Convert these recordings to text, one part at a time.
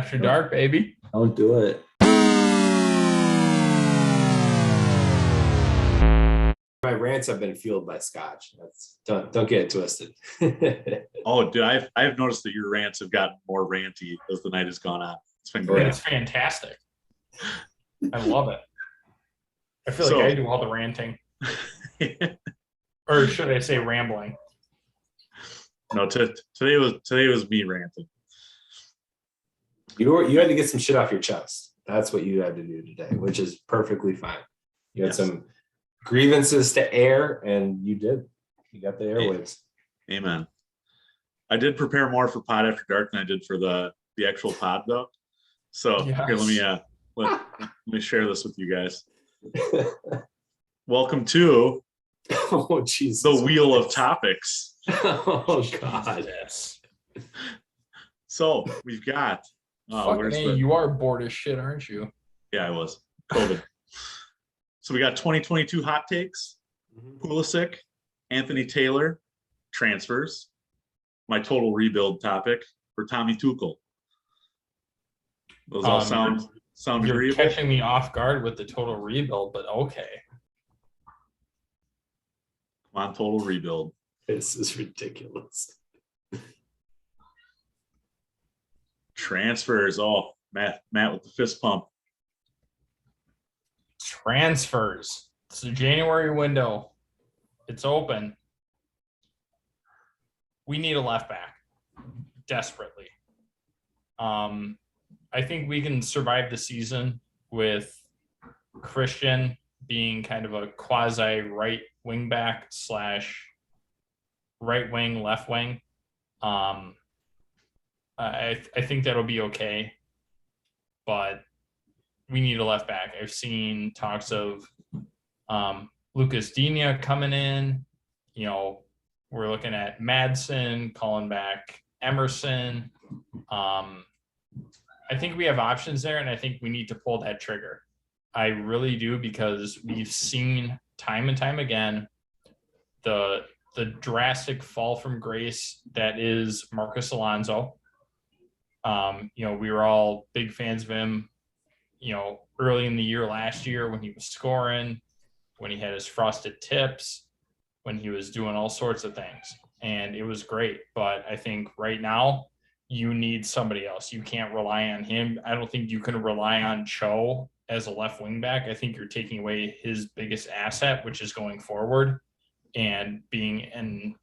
after dark, baby. Don't do it. My rants have been fueled by scotch. Don't get it twisted. Oh, dude, I've noticed that your rants have gotten more ranty as the night has gone on. It's been And great. it's fantastic. I love it. I feel So- like I do all the ranting. Or should I say rambling? No, today was me ranting. You had to get some shit off your chest. That's what you had to do today, which is perfectly fine. You had Yes. some grievances to air, and you did. You got the airwaves. Amen. I did prepare more for Pod After Dark than I did for the actual pod, though. So Yes. here, let me share this with you guys. Welcome to Oh, Jesus. the Wheel of Topics. Oh, God. Yes. So we've got. Fucking where's A, the? you are bored as shit, aren't you? Yeah, I was COVID. So we got 2022 hot takes. Pulisic, Anthony Taylor, transfers. My total rebuild topic for Tommy Tuchel. Those all sound You're agreeable. catching me off guard with the total rebuild, but okay. Come on, total rebuild. This is ridiculous. Transfers. Oh, Matt with the fist pump. Transfers. It's the January window. It's open. We need a left back desperately. I think we can survive the season with Christian being kind of a quasi right wing back / right wing, left wing. I think that'll be okay, but we need a left back. I've seen talks of Lucas Digne coming in. You know, we're looking at Madsen, calling back Emerson. I think we have options there, and I think we need to pull that trigger. I really do, because we've seen time and time again the drastic fall from grace that is Marcus Alonso. We were all big fans of him, early in the year last year when he was scoring, when he had his frosted tips, when he was doing all sorts of things. And it was great. But I think right now you need somebody else. You can't rely on him. I don't think you can rely on Cho as a left wing back. I think you're taking away his biggest asset, which is going forward and being in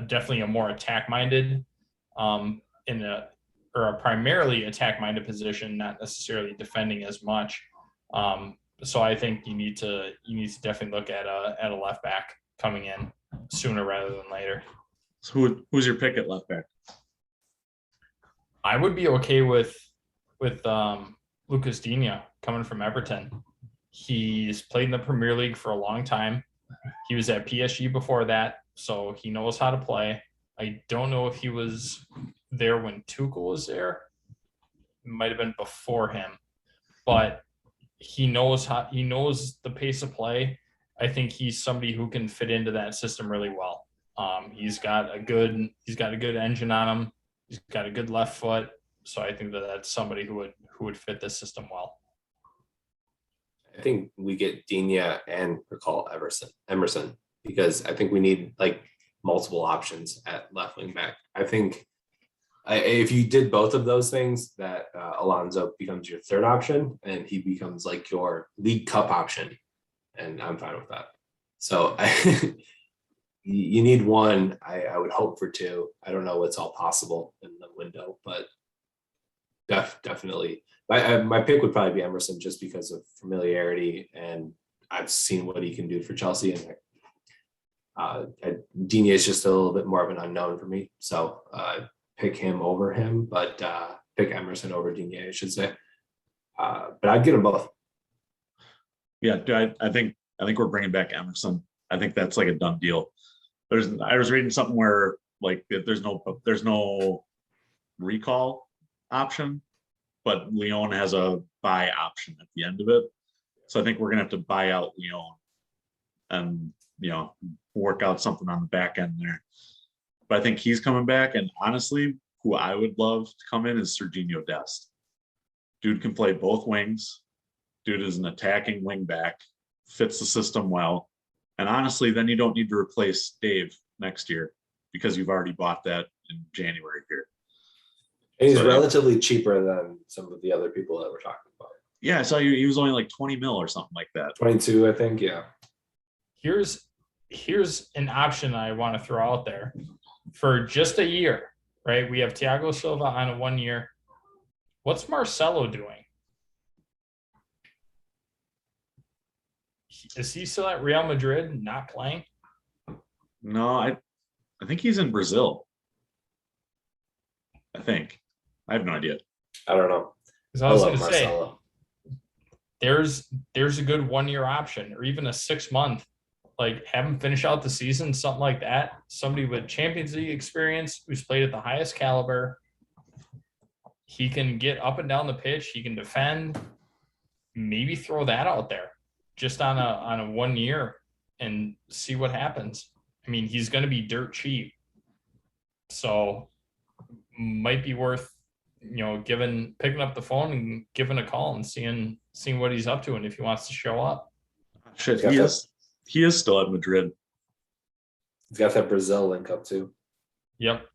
definitely a more attack-minded or a primarily attack-minded position, not necessarily defending as much. So I think you need to definitely look at a left back coming in sooner rather than later. So who's your pick at left back? I would be okay with Lucas Digne coming from Everton. He's played in the Premier League for a long time. He was at PSG before that, so he knows how to play. I don't know if he was there when Tuchel was there. It might have been before him, but he knows the pace of play. I think he's somebody who can fit into that system really well. He's got a good engine on him. He's got a good left foot, so I think that's somebody who would fit this system well. I think we get Digne and recall Emerson, because I think we need multiple options at left wing back. I think if you did both of those things, that Alonso becomes your third option and he becomes like your League Cup option, and I'm fine with that. So you need one. I would hope for two. I don't know what's all possible in the window, but definitely. My pick would probably be Emerson, just because of familiarity, and I've seen what he can do for Chelsea. And Digne is just a little bit more of an unknown for me, so pick him over him, but pick Emerson over Digne, I should say. But I'd get them both. Yeah, I think we're bringing back Emerson. I think that's like a done deal. I was reading something where there's no recall option, but Lyon has a buy option at the end of it. So I think we're gonna have to buy out Lyon and work out something on the back end there. But I think he's coming back, and honestly, who I would love to come in is Serginho Dest. Dude can play both wings. Dude is an attacking wing back, fits the system well. And honestly, then you don't need to replace Dave next year because you've already bought that in January here. And he's So, relatively cheaper than some of the other people that we're talking about. Yeah, I saw you. He was only like 20 mil or something like that. 22, I think. Yeah. Here's an option I want to throw out there for just a year, right? We have Thiago Silva on a 1 year. What's Marcelo doing? Is he still at Real Madrid, not playing? No, I think he's in Brazil. I think. I have no idea. I don't know. Because I was going to say, there's a good 1 year option, or even a 6 month. Like, have him finish out the season, something like that. Somebody with Champions League experience who's played at the highest caliber. He can get up and down the pitch. He can defend. Maybe throw that out there just on a 1 year and see what happens. I mean, he's going to be dirt cheap. So might be worth, picking up the phone and giving a call and seeing what he's up to and if he wants to show up. Shit, he is still at Madrid. He's got that Brazil link up too. Yep.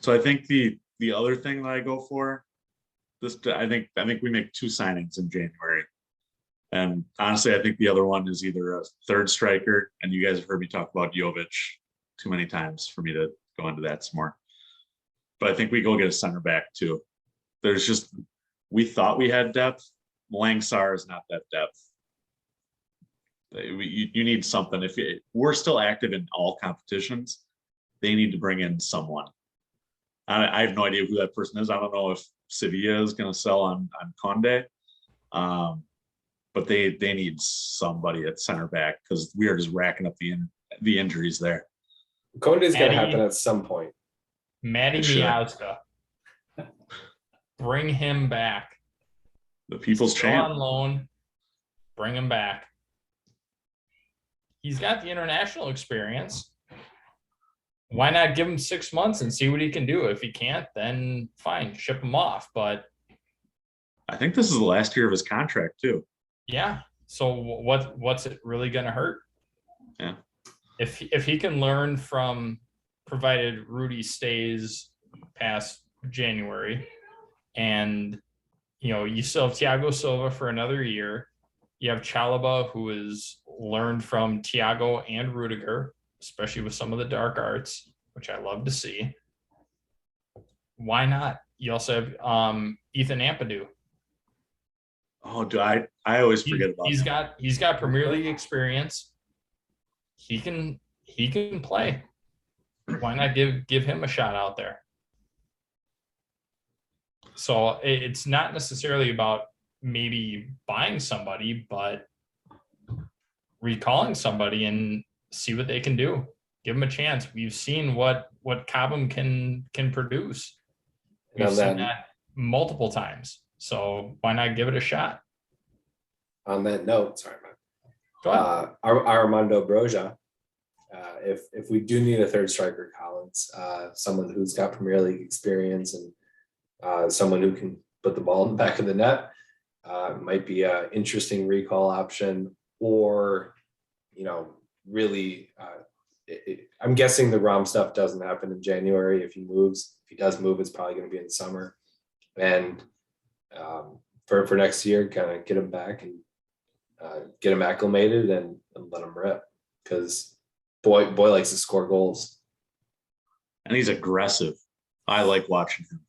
So I think the other thing that I go for I think we make 2 signings in January. And honestly, I think the other one is either a third striker, and you guys have heard me talk about Jovic too many times for me to go into that some more. But I think we go get a center back too. We thought we had depth. Langsar is not that depth. You need something. We're still active in all competitions, they need to bring in someone. I have no idea who that person is. I don't know if Sevilla is going to sell on Conde, but they need somebody at center back because we are just racking up the injuries there. Conde is going to happen at some point. Matty Miazga. Bring him back. The people's champ. On loan. Bring him back. He's got the international experience. Why not give him 6 months and see what he can do? If he can't, then fine, ship him off. But I think this is the last year of his contract too. Yeah. So what's it really going to hurt? Yeah. If he can learn from, provided Rudy stays past January, and you still have Thiago Silva for another year. You have Chalaba, who has learned from Thiago and Rudiger, especially with some of the dark arts, which I love to see. Why not? You also have Ethan Ampadu. Oh, I always forget about him. He's got Premier League experience. He can play. Why not give him a shot out there? So it's not necessarily about maybe buying somebody, but recalling somebody and see what they can do. Give them a chance. We've seen what Cobham can produce. We've seen that multiple times. So why not give it a shot? On that note, sorry, man. Go ahead. Armando Broja. If we do need a third striker, Collins, someone who's got Premier League experience and someone who can put the ball in the back of the net, might be an interesting recall option. Or, really, I'm guessing the Rom stuff doesn't happen in January. If he does move, it's probably going to be in the summer. And for next year, kind of get him back and get him acclimated and let him rip, because boy likes to score goals. And he's aggressive. I like watching him.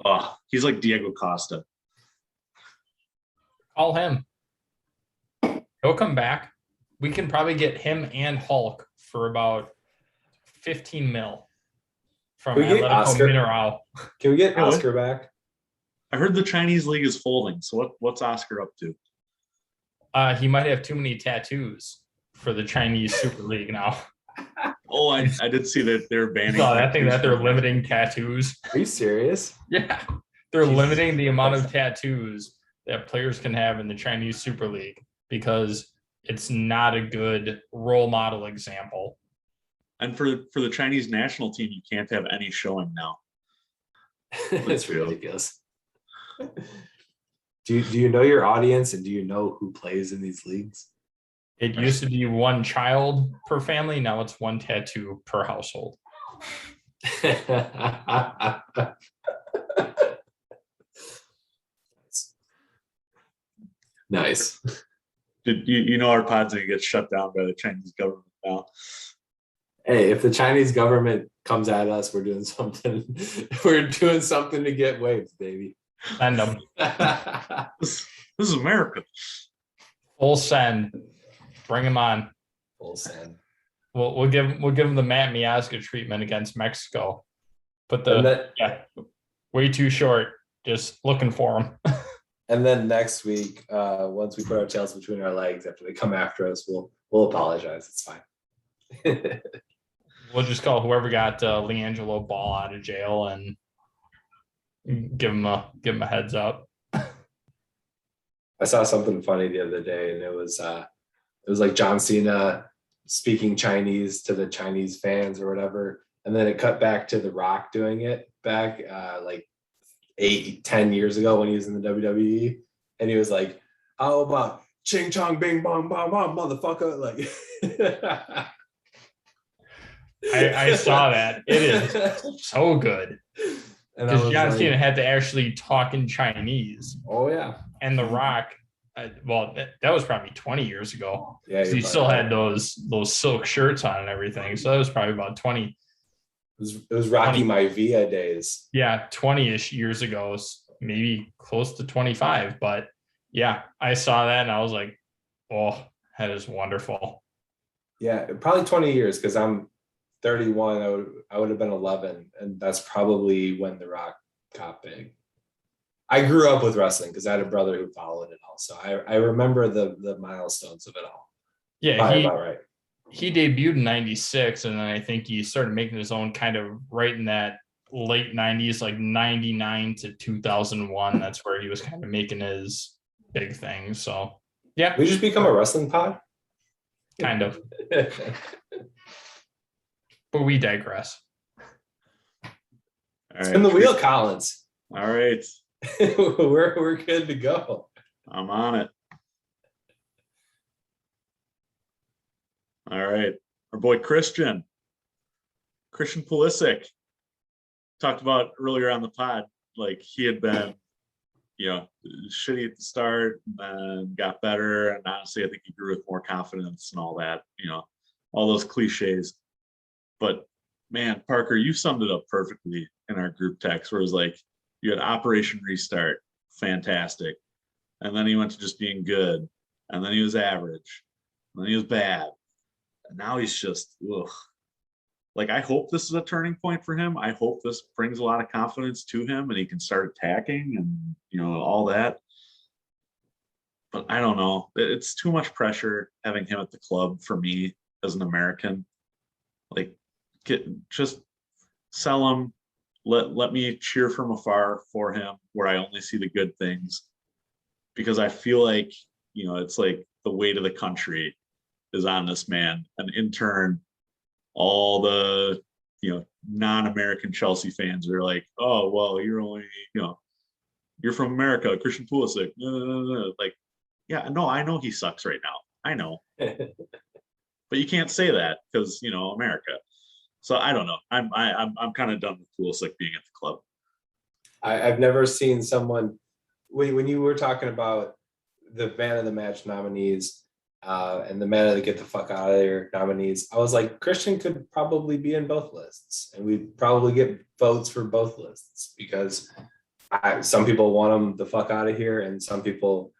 Oh, he's like Diego Costa. Call him. He'll come back. We can probably get him and Hulk for about 15 mil from Atletico Mineral. Can we get Oscar back? I heard the Chinese league is folding. So what's Oscar up to? He might have too many tattoos for the Chinese Super League now. Oh, I did see that they're banning. So I think that they're limiting tattoos. Are you serious? Yeah. They're limiting the amount of tattoos that players can have in the Chinese Super League because it's not a good role model example. And for the Chinese national team, you can't have any showing now. That's ridiculous. Do you know your audience and do you know who plays in these leagues? It used to be one child per family. Now it's one tattoo per household. Nice. Did you know our pod's gonna get shut down by the Chinese government now? Hey, if the Chinese government comes at us, we're doing something. We're doing something to get waves, baby. Send them. This is America. Full send. Bring them on. Full send. We'll give them the Matt Miazga treatment against Mexico. But way too short. Just looking for them. And then next week, once we put our tails between our legs after they come after us, we'll apologize. It's fine. We'll just call whoever got LiAngelo Ball out of jail and give him a heads up. I saw something funny the other day, and it was like John Cena speaking Chinese to the Chinese fans or whatever, and then it cut back to The Rock doing it back like 8-10 years ago when he was in the WWE, and he was like, "How about ching chong bing bong bong bong, motherfucker?" Like, I saw that. It is so good because John Cena had to actually talk in Chinese. Oh yeah, and The Rock. Well, that was probably 20 years ago. Yeah, he still had those silk shirts on and everything. So that was probably about 20. It was Rocky 20, Maivia days. Yeah, 20-ish years ago, maybe close to 25. But yeah, I saw that and I was like, oh, that is wonderful. Yeah, probably 20 years because I'm 31. I would have been 11, and that's probably when The Rock got big. I grew up with wrestling because I had a brother who followed it all. So I remember the milestones of it all. Yeah, probably about right. He debuted in 96, and then I think he started making his own kind of right in that late 90s, like 99 to 2001. That's where he was kind of making his big thing. So yeah. We just become a wrestling pod? Kind of. But we digress. All right. Spin the wheel, Collins. All right. We're good to go. I'm on it. All right. Our boy Christian Pulisic talked about earlier on the pod, like he had been, shitty at the start and then got better. And honestly, I think he grew with more confidence and all that, all those cliches. But man, Parker, you summed it up perfectly in our group text where it was like, you had Operation Restart, fantastic. And then he went to just being good. And then he was average. And then he was bad. And now he's just, ugh. Like, I hope this is a turning point for him. I hope this brings a lot of confidence to him and he can start attacking and, all that. But I don't know. It's too much pressure having him at the club for me as an American. Like, just sell him. Let me cheer from afar for him where I only see the good things, because I feel like, it's like the weight of the country is on this man. And in turn, all the, non-American Chelsea fans are like, oh, well, you're only, you're from America, Christian Pulisic. Like, yeah, no, I know he sucks right now. I know. But you can't say that because, America. So I don't know. I'm kind of done with Pulisic being at the club. I've never seen someone when you were talking about the man of the match nominees and the man of the get the fuck out of there nominees. I was like, Christian could probably be in both lists, and we'd probably get votes for both lists because some people want him the fuck out of here, and some people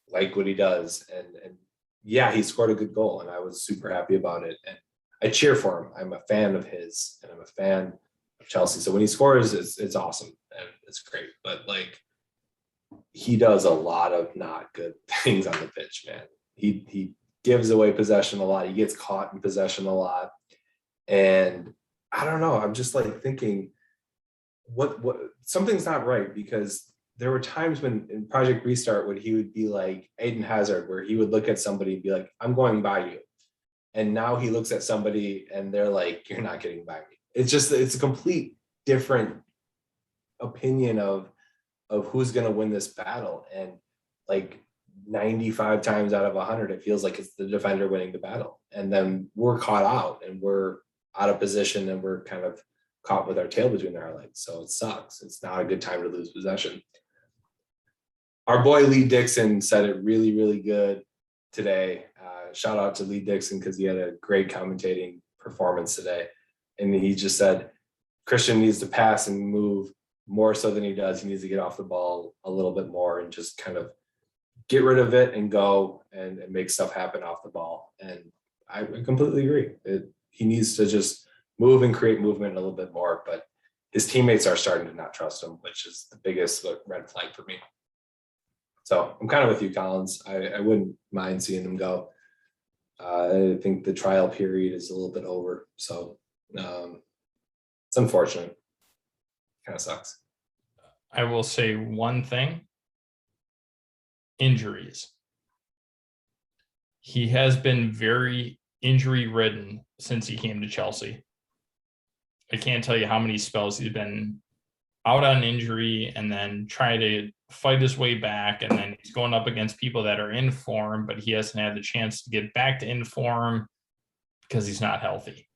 like what he does. And yeah, he scored a good goal, and I was super happy about it. And I cheer for him. I'm a fan of his, and I'm a fan of Chelsea. So when he scores, it's awesome and it's great. But like, he does a lot of not good things on the pitch, man. He gives away possession a lot. He gets caught in possession a lot, and I don't know. I'm just like thinking, what something's not right, because there were times when in Project Restart when he would be like Aiden Hazard, where he would look at somebody and be like, "I'm going by you." And now he looks at somebody and they're like, "You're not getting by me." It's a complete different opinion of of who's going to win this battle. And like 95 times out of 100, it feels like it's the defender winning the battle. And then we're caught out and we're out of position and we're kind of caught with our tail between our legs. So it sucks. It's not a good time to lose possession. Our boy Lee Dixon said it really, really good today. Shout out to Lee Dixon because he had a great commentating performance today. And he just said, Christian needs to pass and move more so than he does. He needs to get off the ball a little bit more and just kind of get rid of it and go and make stuff happen off the ball. And I completely agree. He needs to just move and create movement a little bit more, but his teammates are starting to not trust him, which is the biggest red flag for me. So I'm kind of with you, Collins. I wouldn't mind seeing him go. I think the trial period is a little bit over. So it's unfortunate. Kind of sucks. I will say one thing. Injuries. He has been very injury ridden since he came to Chelsea. I can't tell you how many spells he's been out on injury and then trying to fight his way back. And then he's going up against people that are in form, but he hasn't had the chance to get back to in form because he's not healthy.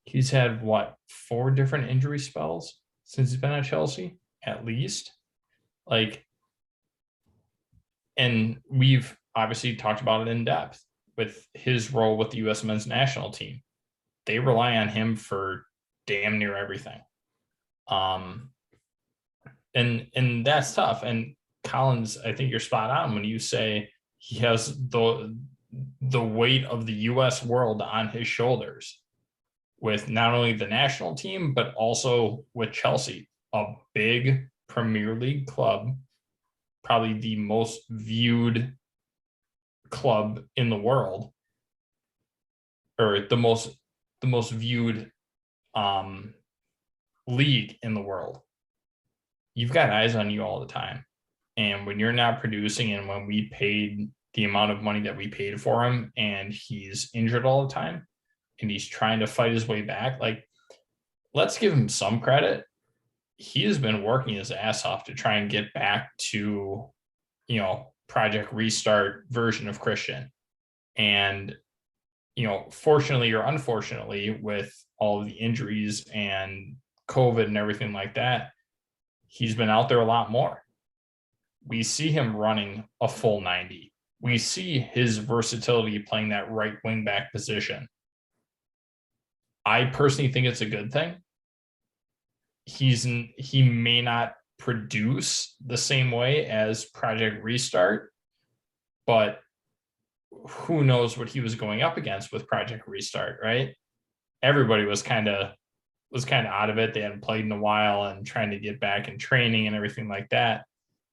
He's had 4 different injury spells since he's been at Chelsea, at least. And we've obviously talked about it in depth with his role with the U.S. men's national team. They rely on him for damn near everything. And that's tough. And Collins, I think you're spot on when you say he has the weight of the U.S. world on his shoulders with not only the national team, but also with Chelsea, a big Premier League club, probably the most viewed club in the world, or the most viewed league in the world. You've got eyes on you all the time. And when you're not producing, and when we paid the amount of money that we paid for him and he's injured all the time and he's trying to fight his way back, let's give him some credit. He has been working his ass off to try and get back to, Project Restart version of Christian. And, fortunately or unfortunately, with all of the injuries and COVID and everything like that, he's been out there a lot more. We see him running a full 90. We see his versatility playing that right wing back position. I personally think it's a good thing. He may not produce the same way as Project Restart, but who knows what he was going up against with Project Restart, right? Everybody was kind of out of it. They hadn't played in a while and trying to get back in training and everything like that.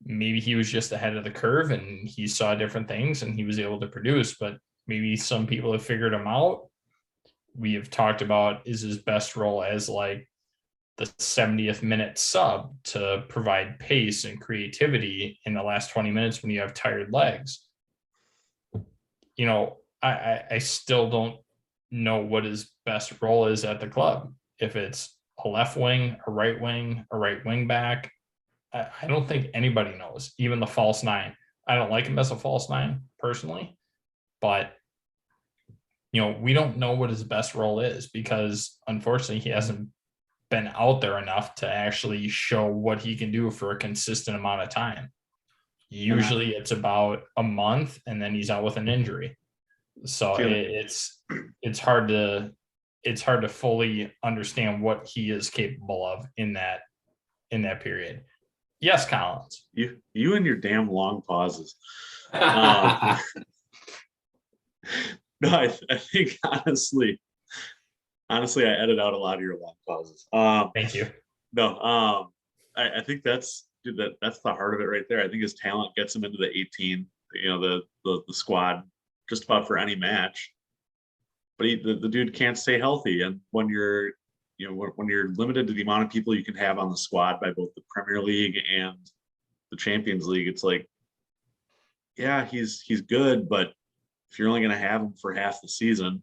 Maybe he was just ahead of the curve and he saw different things and he was able to produce, but maybe some people have figured him out. We have talked about is his best role as the 70th minute sub to provide pace and creativity in the last 20 minutes when you have tired legs. I still don't know what his best role is at the club. If it's a left wing, a right wing back, I don't think anybody knows, even the false 9. I don't like him as a false 9 personally, but we don't know what his best role is because unfortunately he hasn't been out there enough to actually show what he can do for a consistent amount of time. Usually it's about a month and then he's out with an injury. So it's hard to fully understand what he is capable of in that period. Yes, Collins. You and your damn long pauses. No, I think honestly, I edit out a lot of your long pauses. Thank you. No, I think that's the heart of it right there. I think his talent gets him into the 18, the squad just about for any match. But the dude can't stay healthy, and when you're limited to the amount of people you can have on the squad by both the Premier League and the Champions League, it's yeah, he's good, but if you're only going to have him for half the season,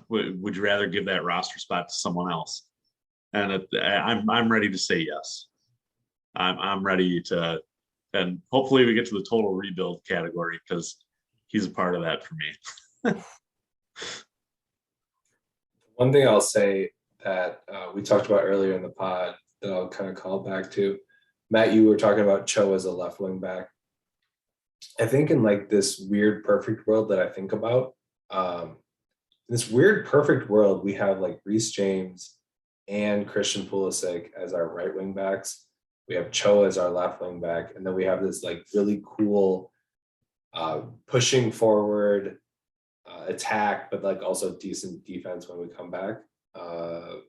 would you rather give that roster spot to someone else? And I'm ready to say yes. I'm ready to, and hopefully we get to the total rebuild category because he's a part of that for me. One thing I'll say that we talked about earlier in the pod that I'll kind of call back to, Matt, you were talking about Cho as a left wing back. I think in like this weird perfect world that I think about, this weird perfect world, we have like Reece James and Christian Pulisic as our right wing backs. We have Cho as our left wing back, and then we have this like really cool pushing forward attack, but like also decent defense when we come back.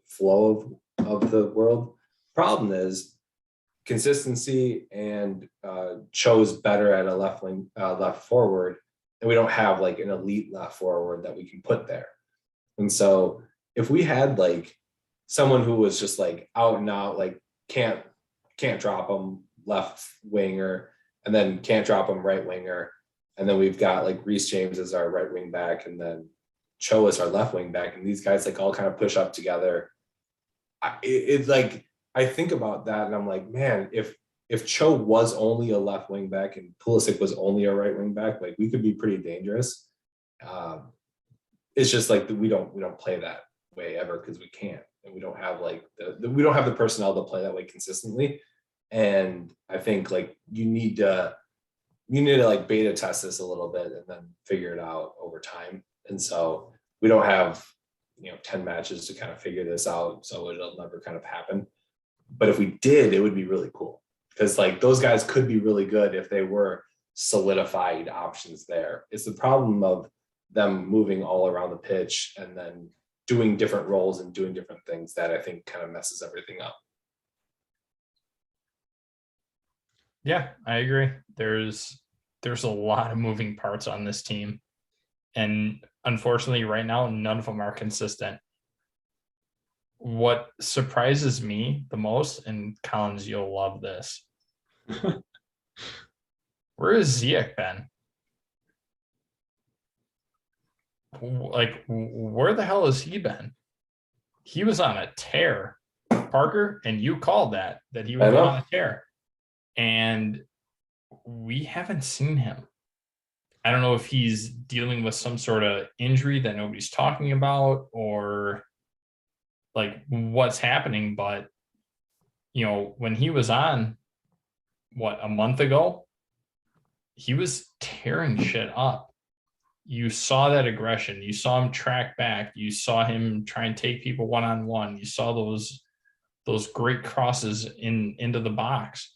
Flow of the world. Problem is consistency, and Cho's better at a left wing, left forward, and we don't have like an elite left forward that we can put there. And so if we had like someone who was just like out and out, like can't drop them left winger, and then can't drop them right winger, and then we've got like Reece James as our right wing back, and then Cho as our left wing back, and these guys like all kind of push up together. It's like I think about that, and I'm like, man, if Cho was only a left wing back and Pulisic was only a right wing back, like we could be pretty dangerous. It's just like we don't play that way ever because we can't, and we don't have like we don't have the personnel to play that way consistently. And I think like you need to like beta test this a little bit and then figure it out over time. And so we don't have 10 matches to kind of figure this out, so it'll never kind of happen. But if we did, it would be really cool because like those guys could be really good if they were solidified options there. It's the problem of them moving all around the pitch and then doing different roles and doing different things that I think kind of messes everything up. Yeah, I agree. There's a lot of moving parts on this team. And unfortunately, right now, none of them are consistent. What surprises me the most, and Collins, you'll love this. Where has Ziyech been? Like, where the hell has he been? He was on a tear, Parker, and you called that he was on a tear. And we haven't seen him. I don't know if he's dealing with some sort of injury that nobody's talking about or like what's happening. But, when he was on, a month ago, he was tearing shit up. You saw that aggression. You saw him track back. You saw him try and take people one-on-one. You saw those great crosses into the box.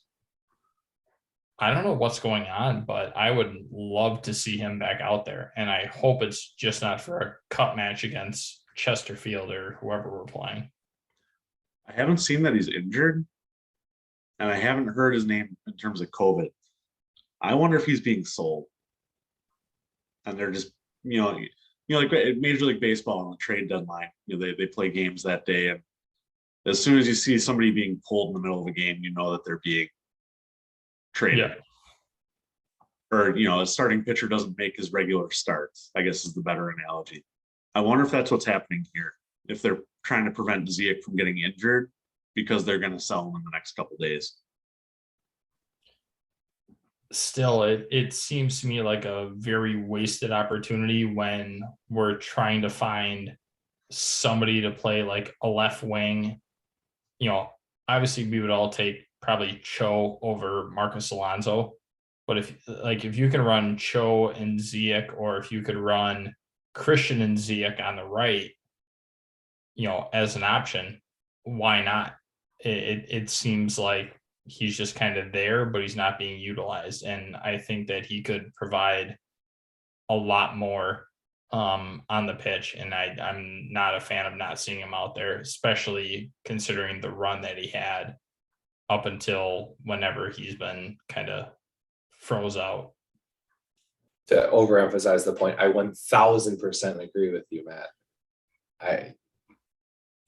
I don't know what's going on, but I would love to see him back out there. And I hope it's just not for a cup match against Chesterfield or whoever we're playing. I haven't seen that he's injured, and I haven't heard his name in terms of COVID. I wonder if he's being sold. And they're just, like Major League Baseball on the trade deadline, they play games that day. And as soon as you see somebody being pulled in the middle of a game, you know that they're being traded. Yeah. Or, a starting pitcher doesn't make his regular starts, I guess is the better analogy. I wonder if that's what's happening here. If they're trying to prevent Ziyech from getting injured because they're going to sell him in the next couple of days. Still, it seems to me like a very wasted opportunity when we're trying to find somebody to play like a left wing. Obviously we would all take probably Cho over Marcus Alonso, but if you can run Cho and Ziyech, or if you could run Christian and Ziyech on the right, as an option, why not? It seems like he's just kind of there, but he's not being utilized. And I think that he could provide a lot more on the pitch. And I'm not a fan of not seeing him out there, especially considering the run that he had up until whenever he's been kind of froze out. To overemphasize the point, I 1000% agree with you, Matt. I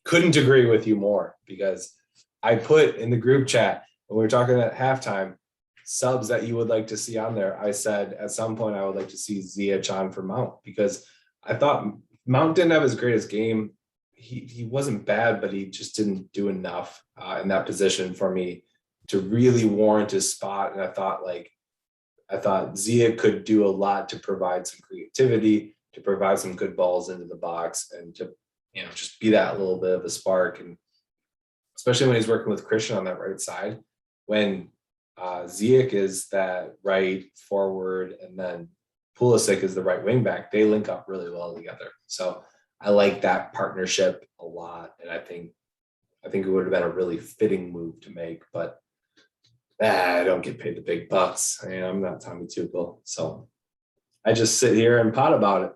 couldn't agree with you more, because I put in the group chat when we were talking at halftime, subs that you would like to see on there. I said at some point I would like to see Ziyech on for Mount, because I thought Mount didn't have his greatest game. He wasn't bad, but he just didn't do enough in that position for me to really warrant his spot. And I thought Zia could do a lot to provide some creativity, to provide some good balls into the box, and to, just be that little bit of a spark. And especially when he's working with Christian on that right side, when Ziyech is that right forward and then Pulisic is the right wing back, they link up really well together. So I like that partnership a lot. And I think it would have been a really fitting move to make, but I don't get paid the big bucks. I'm not Tommy Tuchel. So I just sit here and pot about it.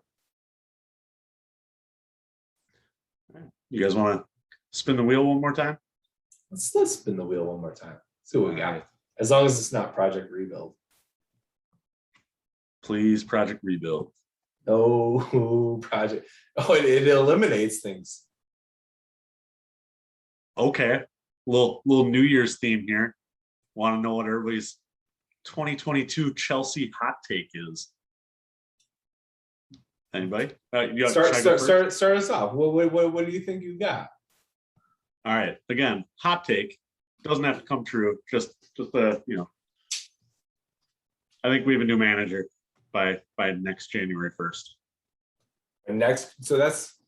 You guys want to spin the wheel one more time? Let's spin the wheel one more time. See what we got. As long as it's not Project Rebuild. Please, Project Rebuild. Oh, Project. Oh, it eliminates things. Okay. Little New Year's theme here. Want to know what everybody's 2022 Chelsea hot take is? Anybody? You start us off. What do you think you got? All right. Again, hot take doesn't have to come true. Just I think we have a new manager by next January 1st. And so that's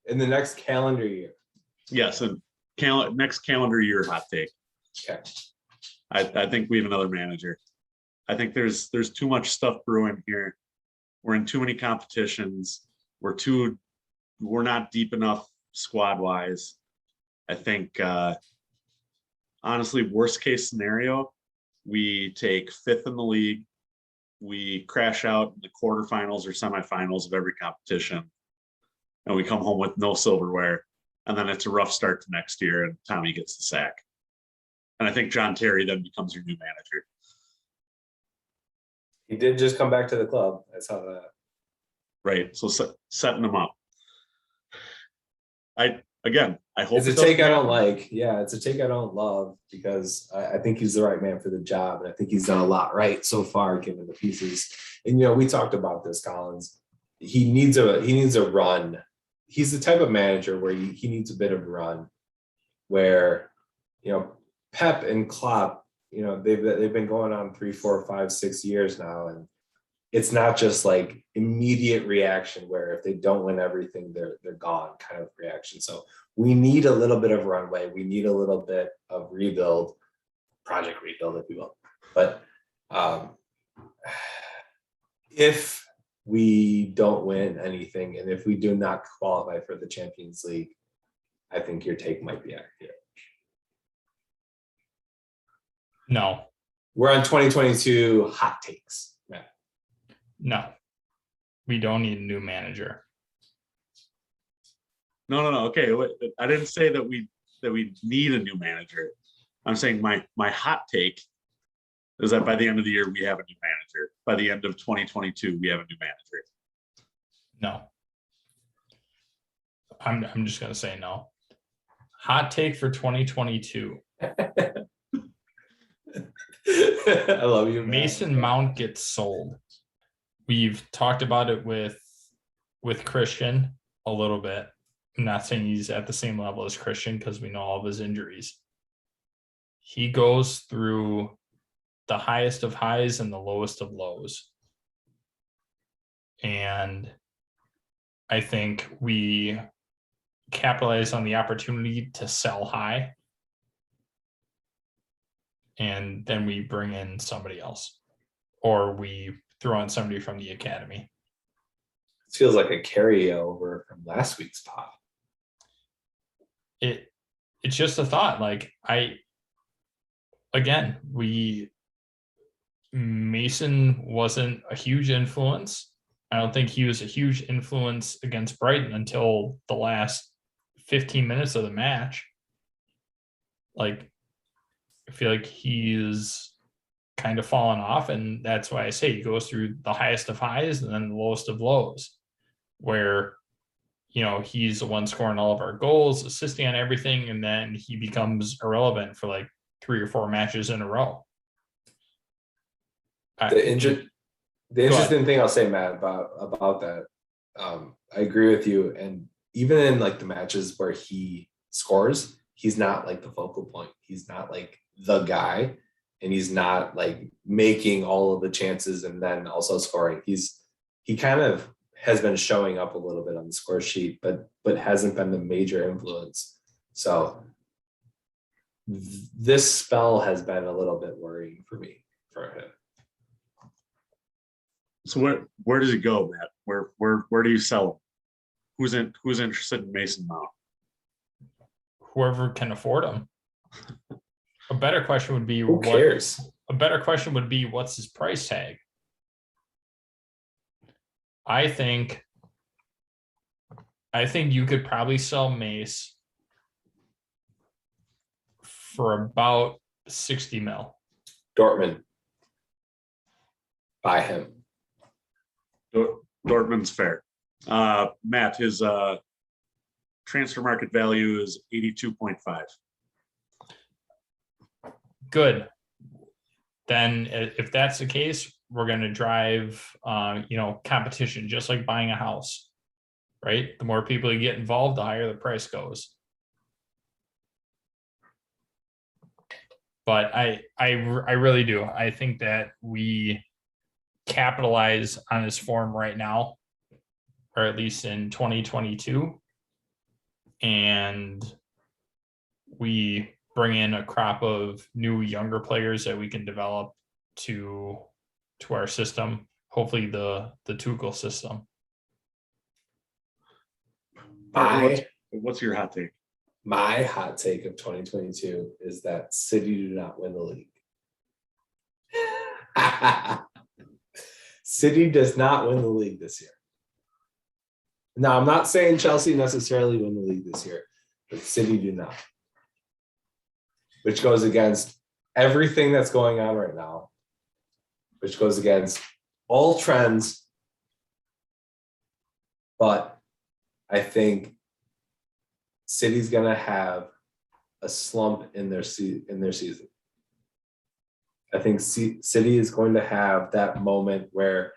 in the next calendar year. Yes, and next calendar year hot take. Okay. I think we have another manager. I think there's too much stuff brewing here. We're in too many competitions. We're not deep enough squad wise. I think honestly, worst case scenario, we take 5th in the league. We crash out in the quarterfinals or semifinals of every competition, and we come home with no silverware. And then it's a rough start to next year, and Tommy gets the sack. And I think John Terry then becomes your new manager. He did just come back to the club. I saw that. Right. So setting them up. I hope it's a take I don't like. Yeah, it's a take I don't love, because I think he's the right man for the job, and I think he's done a lot right so far, given the pieces. And we talked about this, Collins. He needs a run. He's the type of manager where he needs a bit of a run, where Pep and Klopp, they've been going on 3, 4, 5, 6 years now, and it's not just like immediate reaction where if they don't win everything, they're gone kind of reaction. So we need a little bit of runway. We need a little bit of rebuild, project rebuild, if you will. But if we don't win anything, and if we do not qualify for the Champions League, I think your take might be accurate. No. We're on 2022 hot takes. Yeah. No. We don't need a new manager. No. Okay, I didn't say that we need a new manager. I'm saying my hot take is that by the end of the year we have a new manager. By the end of 2022 we have a new manager. No. I'm just gonna say no. Hot take for 2022. I love you, man. Mason Mount gets sold. We've talked about it with Christian a little bit. I'm not saying he's at the same level as Christian because we know all of his injuries. He goes through the highest of highs and the lowest of lows. And I think we capitalize on the opportunity to sell high. And then we bring in somebody else, or we throw in somebody from the academy. It feels like a carryover from last week's pod. It's just a thought. Like Mason wasn't a huge influence. I don't think he was a huge influence against Brighton until the last 15 minutes of the match. Like, I feel like he's kind of fallen off, and that's why I say he goes through the highest of highs and then the lowest of lows, where he's the one scoring all of our goals, assisting on everything, and then he becomes irrelevant for like 3 or 4 matches in a row. The interesting thing I'll say, Matt, about that, I agree with you. And even in like the matches where he scores, he's not like the focal point. He's not like the guy, and he's not like making all of the chances and then also scoring. He kind of has been showing up a little bit on the score sheet, but hasn't been the major influence. So this spell has been a little bit worrying for me for him. So where does he go, Matt? Where do you sell him? Who's interested in Mason Mount? Whoever can afford him. A better question would be Who cares? A better question would be, what's his price tag? I think you could probably sell Mace for about 60 mil. Dortmund. Buy him. Dortmund's fair. Matt, his transfer market value is 82.5. Good. Then if that's the case, we're going to drive, competition, just like buying a house, right? The more people you get involved, the higher the price goes. But I really do. I think that we capitalize on his form right now, or at least in 2022, and we bring in a crop of new younger players that we can develop to our system, hopefully the Tuchel system. What's your hot take? My hot take of 2022 is that City do not win the league. City does not win the league this year. Now, I'm not saying Chelsea necessarily win the league this year, but City do not. Which goes against everything that's going on right now, which goes against all trends. But I think City's going to have a slump in their season. I think City is going to have that moment where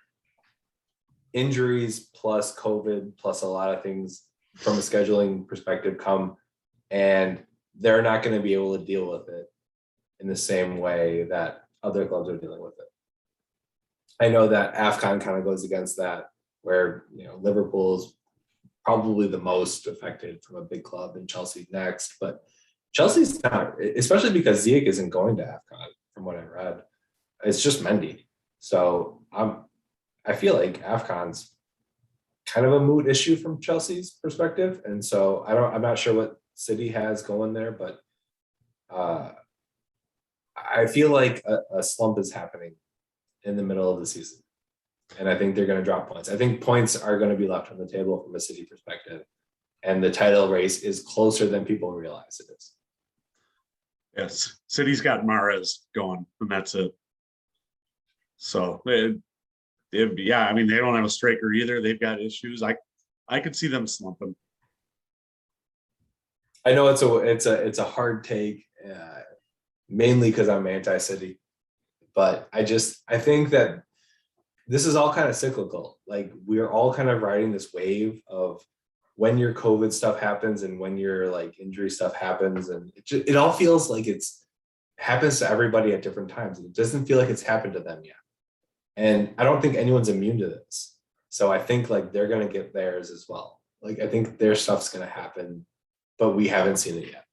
injuries plus COVID plus a lot of things from a scheduling perspective come, and they're not going to be able to deal with it in the same way that other clubs are dealing with it. I know that AFCON kind of goes against that, where Liverpool's probably the most affected from a big club, and Chelsea next. But Chelsea's not, especially because Ziyech isn't going to AFCON, from what I read. It's just Mendy. So I feel like AFCON's kind of a moot issue from Chelsea's perspective. And so I'm not sure what City has going there, but I feel like a slump is happening in the middle of the season. And I think they're going to drop points. I think points are going to be left on the table from a City perspective. And the title race is closer than people realize it is. Yes. City's got Mahrez going, and that's it. So, yeah, I mean, they don't have a striker either. They've got issues. I could see them slumping. I know it's a hard take, mainly because I'm anti-City. But I think that this is all kind of cyclical. Like, we're all kind of riding this wave of when your COVID stuff happens and when your like injury stuff happens, and it all feels like it's happens to everybody at different times. It doesn't feel like it's happened to them yet. And I don't think anyone's immune to this. So I think like they're going to get theirs as well. Like, I think their stuff's going to happen, but we haven't seen it yet.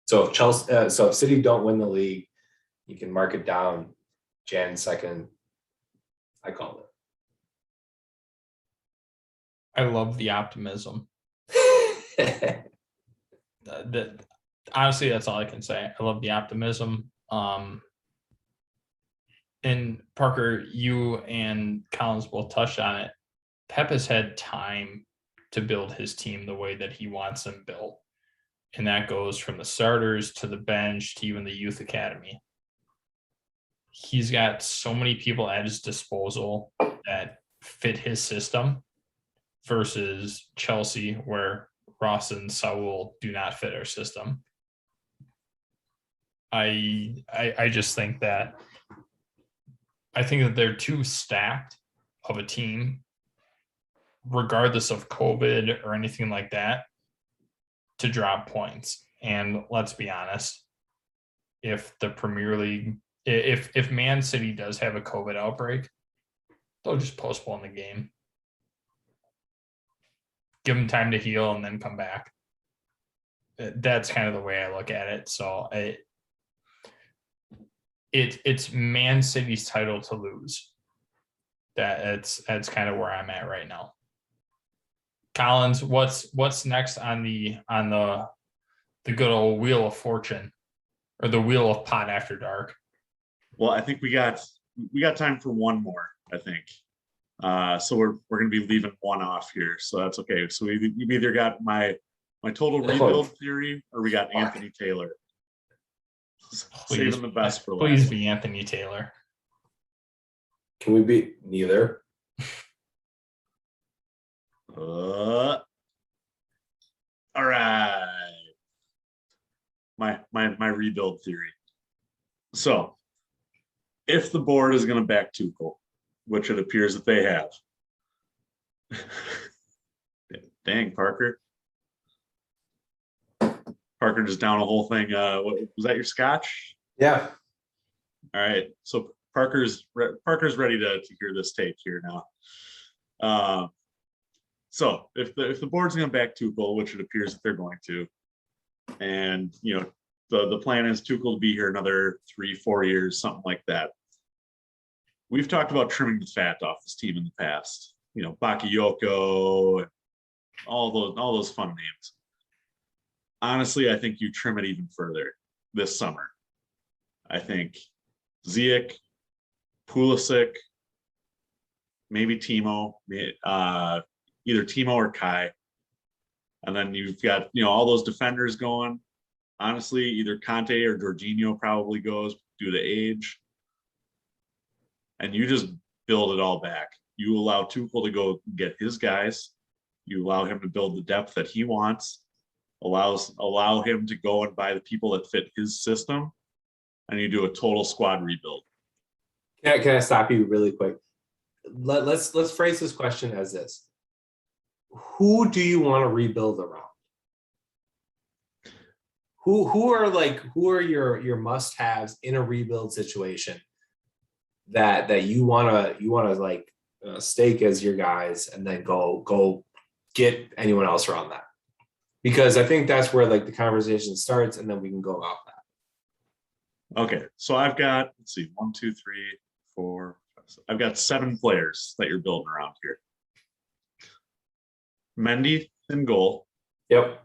So if City don't win the league, you can mark it down Jan 2nd. I call it. I love the optimism. Honestly, that's all I can say. I love the optimism. And Parker, you and Collins both touched on it. Pep has had time to build his team the way that he wants them built. And that goes from the starters to the bench to even the youth academy. He's got so many people at his disposal that fit his system versus Chelsea, where Ross and Saul do not fit our system. I just think that they're too stacked of a team, regardless of COVID or anything like that, to drop points. And let's be honest, if the Premier League, if Man City does have a COVID outbreak, they'll just postpone the game. Give them time to heal and then come back. That's kind of the way I look at it. So it's Man City's title to lose. That's kind of where I'm at right now. Collins, what's next on the good old wheel of fortune, or the wheel of pot after dark? Well, I think we got time for one more, I think. So we're going to be leaving one off here, so that's okay. So you've either got my total rebuild theory, or we got Anthony Taylor. Saving the best for last. Please be Anthony Taylor. Can we be neither? All right. My rebuild theory. So, if the board is going to back Tuchel, which it appears that they have. Dang, Parker. Parker just down a whole thing. Was that your scotch? Yeah. All right. So Parker's ready to hear this take here now. So if the board's going to back Tuchel, which it appears that they're going to, and the plan is Tuchel to be here another 3-4 years, something like that. We've talked about trimming the fat off this team in the past. Bakayoko, and all those fun names. Honestly, I think you trim it even further this summer. I think Ziyech, Pulisic, maybe Timo, either Timo or Kai. And then you've got, all those defenders going. Honestly, either Conte or Jorginho probably goes due to age. And you just build it all back. You allow Tuchel to go get his guys. You allow him to build the depth that he wants. Allow him to go and buy the people that fit his system. And you do a total squad rebuild. Can I stop you really quick? Let's phrase this question as this. Who do you want to rebuild around? Who are your must-haves in a rebuild situation that you wanna stake as your guys, and then go get anyone else around that? Because I think that's where the conversation starts, and then we can go off that. Okay, so I've got, 1, 2, 3, 4, 5, 6. I've got 7 players that you're building around here. Mendy in goal. Yep.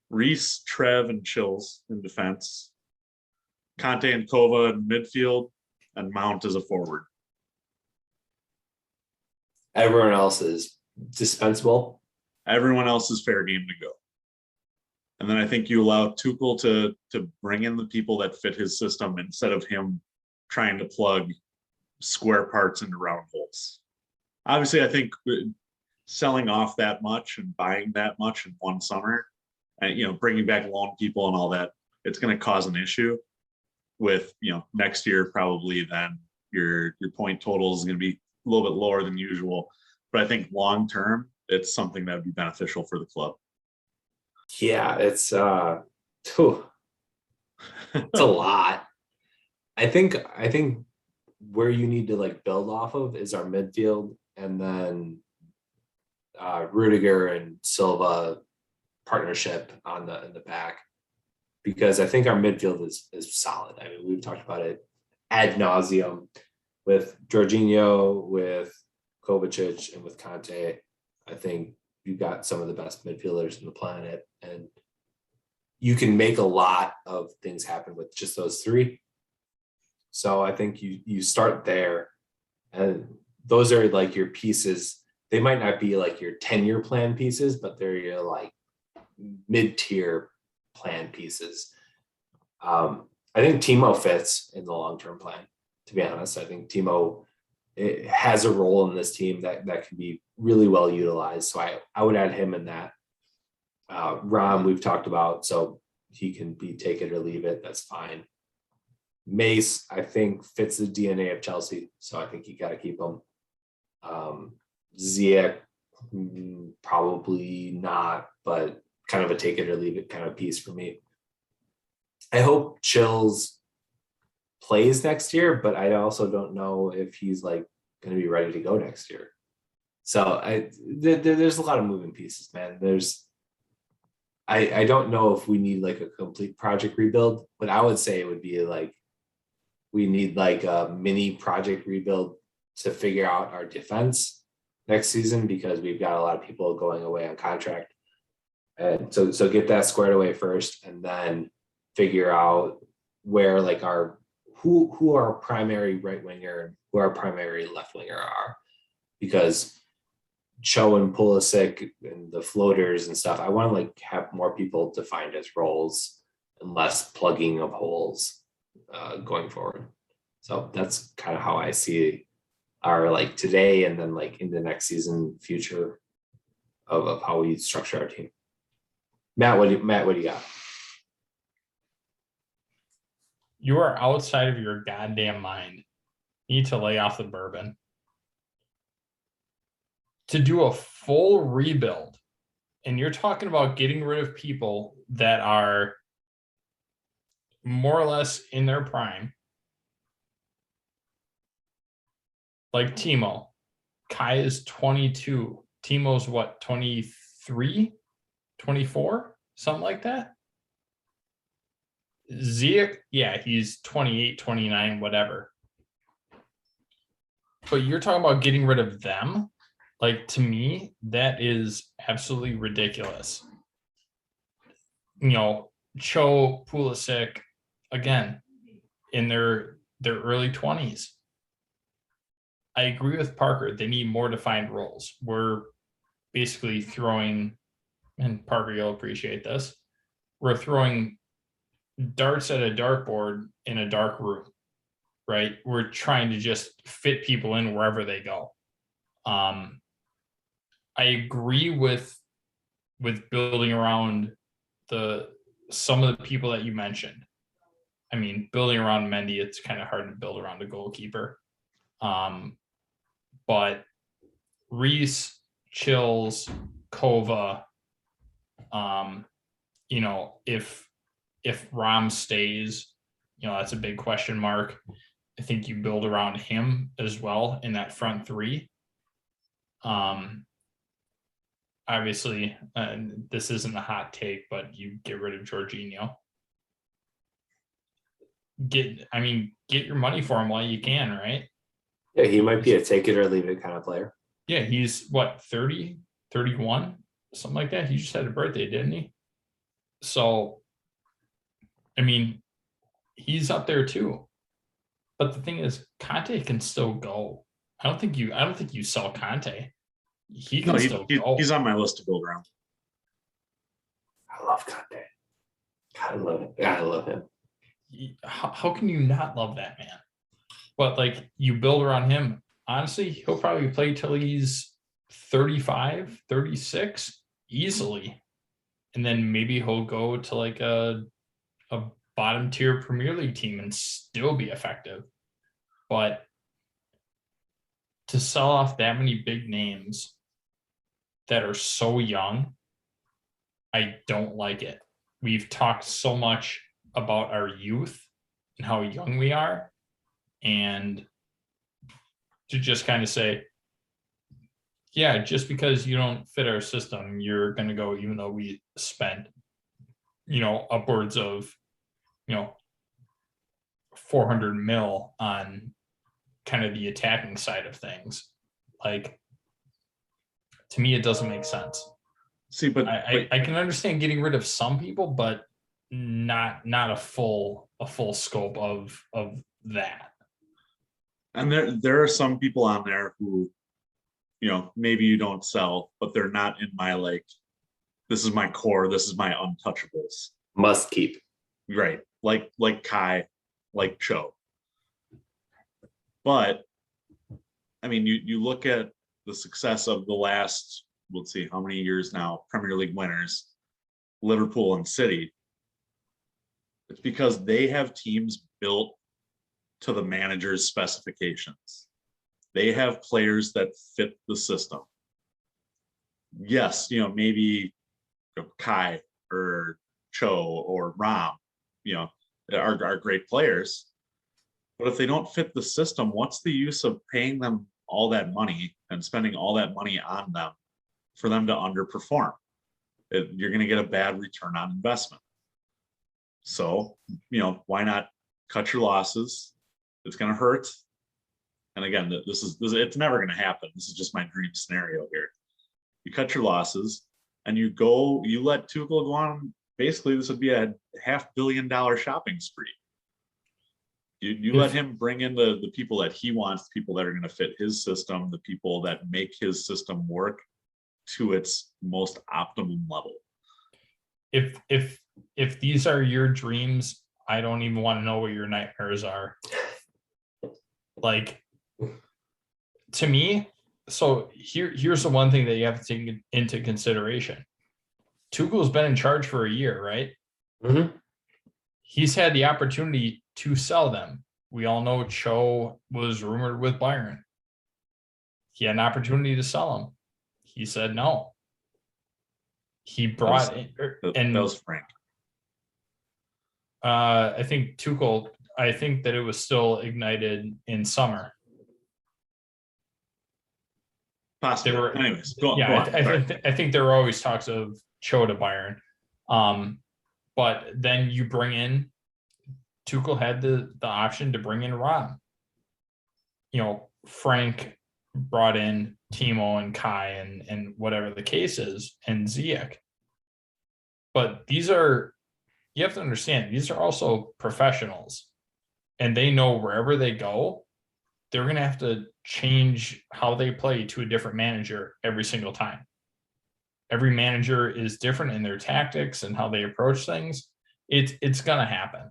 Reese, Trev, and Chills in defense. Conte and Kova in midfield, and Mount as a forward. Everyone else is dispensable. Everyone else is fair game to go. And then I think you allow Tuchel to bring in the people that fit his system instead of him trying to plug square parts into round holes. Obviously, I think selling off that much and buying that much in one summer, and bringing back loan people and all that, it's going to cause an issue with next year. Probably then your point total is going to be a little bit lower than usual, but I think long term it's something that would be beneficial for the club. Yeah, it's a lot. I think where you need to build off of is our midfield, and then Rudiger and Silva partnership in the back, because I think our midfield is solid. I mean, we've talked about it ad nauseum with Jorginho, with Kovacic, and with Conte. I think you've got some of the best midfielders on the planet, and you can make a lot of things happen with just those 3. So I think you start there, and those are your pieces. They might not be your 10-year plan pieces, but they're your mid-tier plan pieces. I think Timo fits in the long-term plan, to be honest. I think Timo has a role in this team that can be really well utilized. So I would add him in that. Rom, we've talked about, so he can be take it or leave it. That's fine. Mace, I think, fits the DNA of Chelsea, so I think you got to keep him. Ziyech, probably not, but kind of a take it or leave it kind of piece for me. I hope Chills plays next year, but I also don't know if he's like going to be ready to go next year. So there's a lot of moving pieces, man. I don't know if we need like a complete project rebuild, but I would say it would be like we need like a mini project rebuild to figure out our defense next season, because we've got a lot of people going away on contract. And so get that squared away first, and then figure out where like who our primary right winger, who our primary left winger are, because Cho and Pulisic and the floaters and stuff, I want to like have more people defined as roles and less plugging of holes going forward. So that's kind of how I see our like today and then like in the next season future of how we structure our team. Matt, what do you got? You are outside of your goddamn mind. You need to lay off the bourbon. To do a full rebuild, and you're talking about getting rid of people that are more or less in their prime, like Timo. Kai is 22. Timo's what, 23, 24, something like that? Ziyech, yeah, he's 28, 29, whatever. But you're talking about getting rid of them? Like, to me, that is absolutely ridiculous. You know, Cho, Pulisic, again, in their early 20s. I agree with Parker. They need more defined roles. We're basically throwing, and Parker, you'll appreciate this, we're throwing darts at a dartboard in a dark room, right? We're trying to just fit people in wherever they go. I agree with building around some of the people that you mentioned. I mean, building around Mendy, it's kind of hard to build around a goalkeeper. But Reese, Chills, Kova, you know, if Rom stays, you know, that's a big question mark. I think you build around him as well in that front three. Obviously, this isn't a hot take, but you get rid of Jorginho. Get your money for him while you can, right? Yeah, he might be a take it or leave it kind of player. Yeah, he's what, 30, 31, something like that. He just had a birthday, didn't he? So, I mean, he's up there too. But the thing is, Conte can still go. I don't think you sell Conte. He can still go. He's on my list to build around. I love Conte. I love it. I love him. How can you not love that man? But like, you build around him. Honestly, he'll probably play till he's 35, 36 easily. And then maybe he'll go to like a bottom tier Premier League team and still be effective. But to sell off that many big names that are so young, I don't like it. We've talked so much about our youth and how young we are, and to just kind of say, yeah, just because you don't fit our system, you're going to go, even though we spent, you know, upwards of, you know, 400 mil on kind of the attacking side of things. Like, to me, it doesn't make sense. See, but I can understand getting rid of some people, but not a full scope of that. And there are some people on there who, you know, maybe you don't sell, but they're not in my, like, this is my core, this is my untouchables. Must keep. Right. Like Kai, like Cho. But I mean, you look at the success of the last, let's see, how many years now, Premier League winners, Liverpool and City. It's because they have teams built to the manager's specifications. They have players that fit the system. Yes, you know, maybe Kai or Cho or Ram, are great players. But if they don't fit the system, what's the use of paying them all that money and spending all that money on them for them to underperform? You're going to get a bad return on investment. So, why not cut your losses? It's going to hurt. And again, it's never going to happen. This is just my dream scenario here. You cut your losses and you let Tuchel go on. Basically, this would be a $500 million shopping spree. You let him bring in the people that he wants, the people that are going to fit his system, the people that make his system work to its most optimum level. If these are your dreams, I don't even want to know what your nightmares are. Like, to me, so here's the one thing that you have to take into consideration. Tuchel's been in charge for a year, right? Mm-hmm. He's had the opportunity to sell them. We all know Cho was rumored with Bayern. He had an opportunity to sell them. He said no. He brought that was Frank. I think Tuchel. I think that it was still ignited in summer. Possibly. Anyways, go on. I think there were always talks of Cho to Bayern. But then you bring in, Tuchel had the option to bring in Rom. Frank brought in Timo and Kai and whatever the case is, and Ziyech. But you have to understand, these are also professionals, and they know wherever they go, they're going to have to change how they play to a different manager every single time. Every manager is different in their tactics and how they approach things. It's going to happen.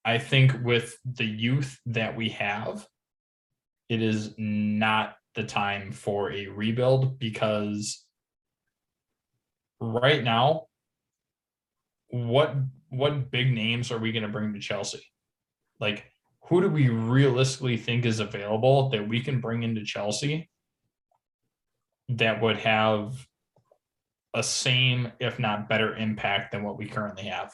I think with the youth that we have, it is not the time for a rebuild, because right now, what big names are we going to bring to Chelsea? Like, who do we realistically think is available that we can bring into Chelsea that would have a same, if not better, impact than what we currently have?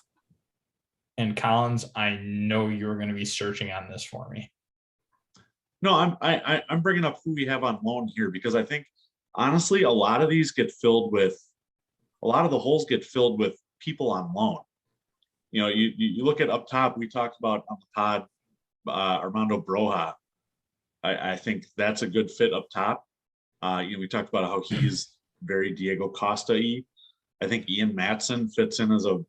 And Collins, I know you're going to be searching on this for me. No, I'm bringing up who we have on loan here, because I think honestly, a lot of the holes get filled with people on loan. You look at up top, we talked about on the pod, Armando Broja. I think that's a good fit up top. We talked about how he's very Diego Costa-y. I think Ian Matson fits in as a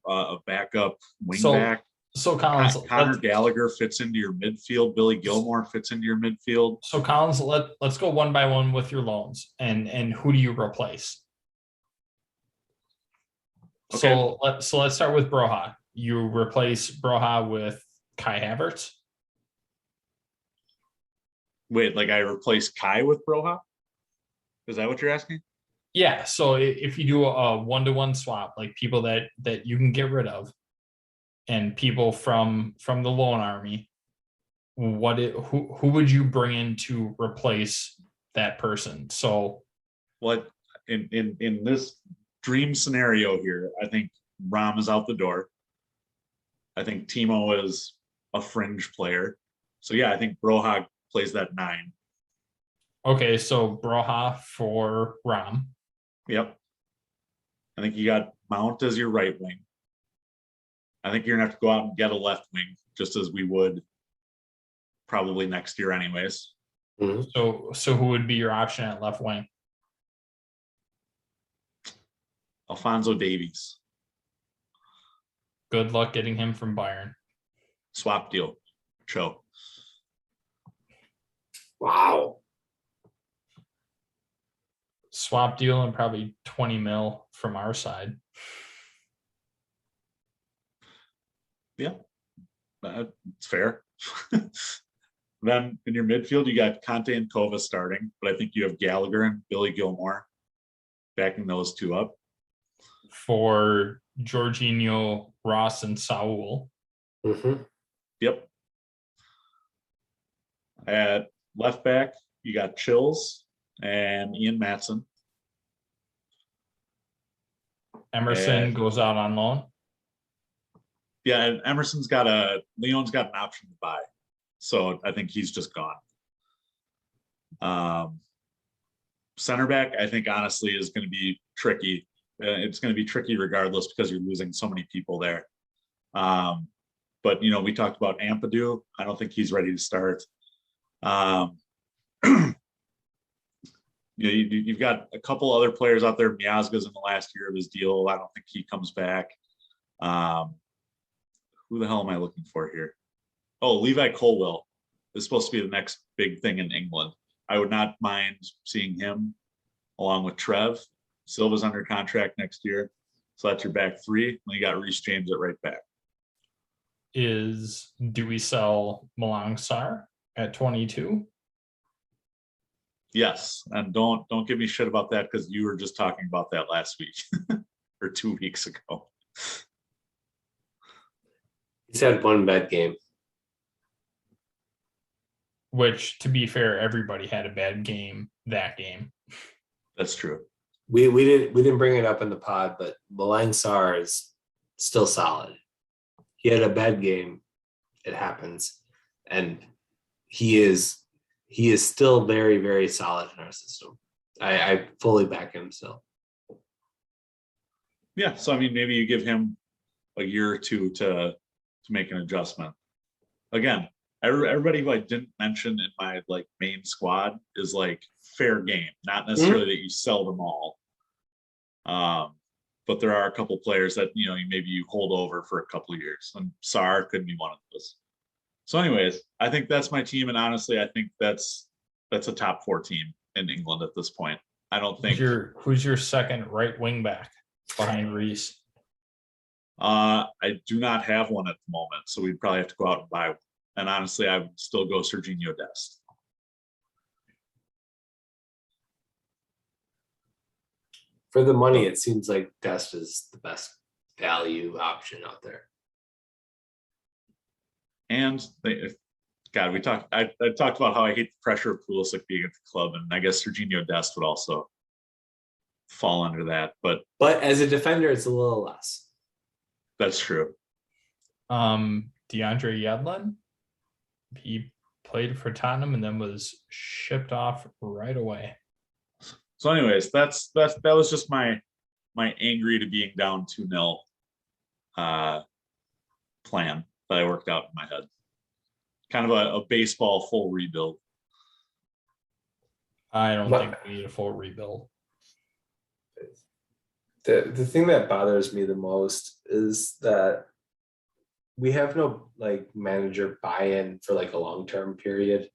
backup wingback. So Collins, Connor Gallagher fits into your midfield. Billy Gilmore fits into your midfield. So Collins, let's go one by one with your loans, and who do you replace? Okay. So let's start with Broja. You replace Broja with Kai Havertz. Wait, like I replace Kai with Broja? Is that what you're asking? Yeah. So if you do a 1-to-1 swap, like people that you can get rid of, and people from the loan army, who would you bring in to replace that person? So what in this dream scenario here, I think Ram is out the door. I think Timo is a fringe player. So yeah, I think Broja plays that 9. Okay, so Broja for Ram. Yep. I think you got Mount as your right wing. I think you're gonna have to go out and get a left wing, just as we would probably next year anyways. Mm-hmm. So who would be your option at left wing? Alphonso Davies. Good luck getting him from Bayern. Swap deal. Cho. Wow. Swap deal and probably 20 mil from our side. Yeah, it's fair. Then in your midfield, you got Conte and Kova starting, but I think you have Gallagher and Billy Gilmore backing those two up. For Jorginho, Ross, and Saul. Mm-hmm. Yep. At left back, you got Chills and Ian Matson. Emerson And- goes out on loan. Yeah, and Leon's got an option to buy. So I think he's just gone. Center back, I think honestly is going to be tricky. It's going to be tricky regardless because you're losing so many people there. But we talked about Ampadu. I don't think he's ready to start. You've got a couple other players out there. Miazga's in the last year of his deal. I don't think he comes back. Who the hell am I looking for here? Oh, Levi Colwell is supposed to be the next big thing in England. I would not mind seeing him along with Trev. Silva's under contract next year. So that's your back three. And you got Reece James at right back. Do we sell Malang Sarr at 22? Yes. And don't give me shit about that because you were just talking about that last week or 2 weeks ago. He's had one bad game. Which, to be fair, everybody had a bad game that game. That's true. We didn't bring it up in the pod, but Malang Sarr is still solid. He had a bad game. It happens. And he is still very, very solid in our system. I fully back him still. Yeah. So I mean, maybe you give him a year or two to make an adjustment. Again, everybody who I didn't mention in my main squad is fair game, not necessarily that you sell them all. But there are a couple players that maybe you hold over for a couple of years, and Sarr could be one of those. So, anyways, I think that's my team, and honestly, I think that's a top 4 team in England at this point. I don't think. Who's your second right wing back behind Reece? I do not have one at the moment, so we'd probably have to go out and buy one. And honestly, I would still go Serginho Dest. For the money, it seems like Dest is the best value option out there. And I talked about how I hate the pressure of Pulisic being at the club, and I guess Serginho Dest would also fall under that. But as a defender, it's a little less. That's true. DeAndre Yedlin, he played for Tottenham and then was shipped off right away. So, anyways, that was just my angry to being down 2-0 plan that I worked out in my head. Kind of a baseball full rebuild. I don't think we need a full rebuild. The thing that bothers me the most is that we have no manager buy-in for a long-term period.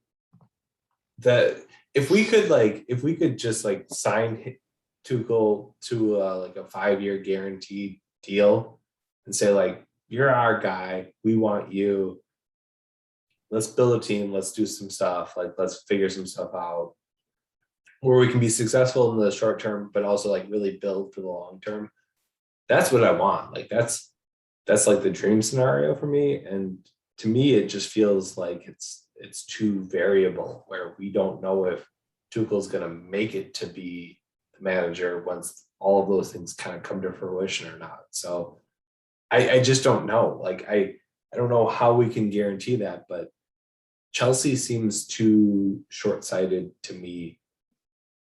That if we could just sign Tuchel to a 5-year guaranteed deal and say you're our guy, we want you. Let's build a team. Let's do some stuff. Let's figure some stuff out where we can be successful in the short term, but also really build for the long term. That's what I want. That's the dream scenario for me. And to me, it just feels like it's too variable where we don't know if Tuchel's going to make it to be the manager once all of those things kind of come to fruition or not. So I just don't know. I don't know how we can guarantee that, but Chelsea seems too short-sighted to me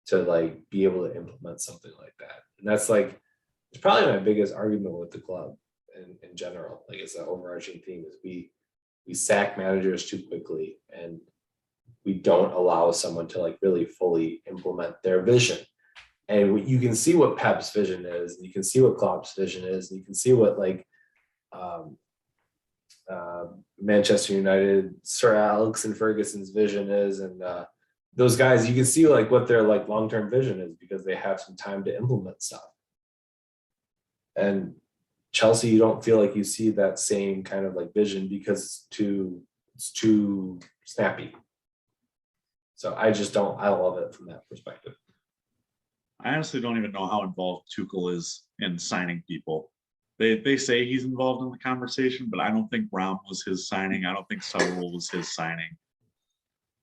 to be able to implement something like that. And that's it's probably my biggest argument with the club in general. It's an overarching theme is we sack managers too quickly and we don't allow someone to really fully implement their vision. And you can see what Pep's vision is, and you can see what Klopp's vision is, and you can see what Manchester United, Sir Alex and Ferguson's vision is, and those guys, you can see what their long-term vision is because they have some time to implement stuff. And Chelsea, you don't feel you see that same kind of vision because it's too snappy. So I love it from that perspective. I honestly don't even know how involved Tuchel is in signing people. They say he's involved in the conversation, but I don't think Ram was his signing. I don't think Saul was his signing.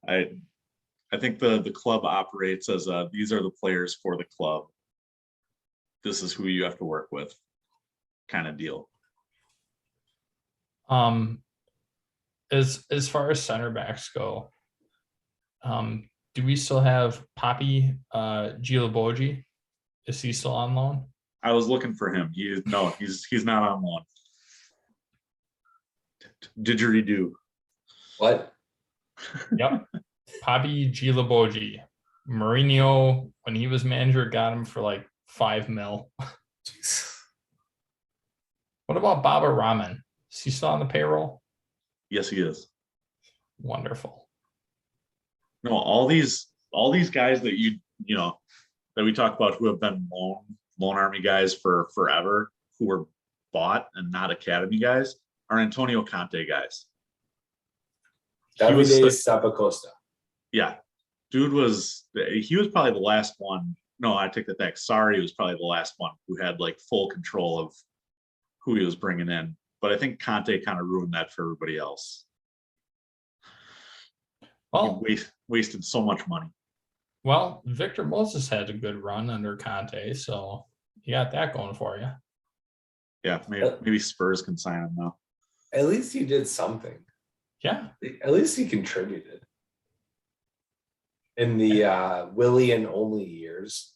I think the club operates as these are the players for the club. this is who you have to work with kind of deal. As far as center backs go, do we still have Poppy Gilaboji? Is he still on loan? I was looking for him. He's not on loan. Didgeridoo. What? Yep. Poppy Gilaboji. Mourinho, when he was manager, got him for like $5 million. What about Baba Rahman? Is he still on the payroll? Yes, he is. Wonderful. No, all these guys that that we talk about who have been loan army guys for forever, who were bought and not academy guys, are Antonio Conte guys. Davide Zappacosta. Yeah. Dude he was probably the last one. No, I take that back. Sarri was probably the last one who had like full control of who he was bringing in. But I think Conte kind of ruined that for everybody else. Well, he wasted so much money. Well, Victor Moses had a good run under Conte, so you got that going for you. Yeah, maybe Spurs can sign him now. At least he did something. Yeah. At least he contributed. In the Willie and only years.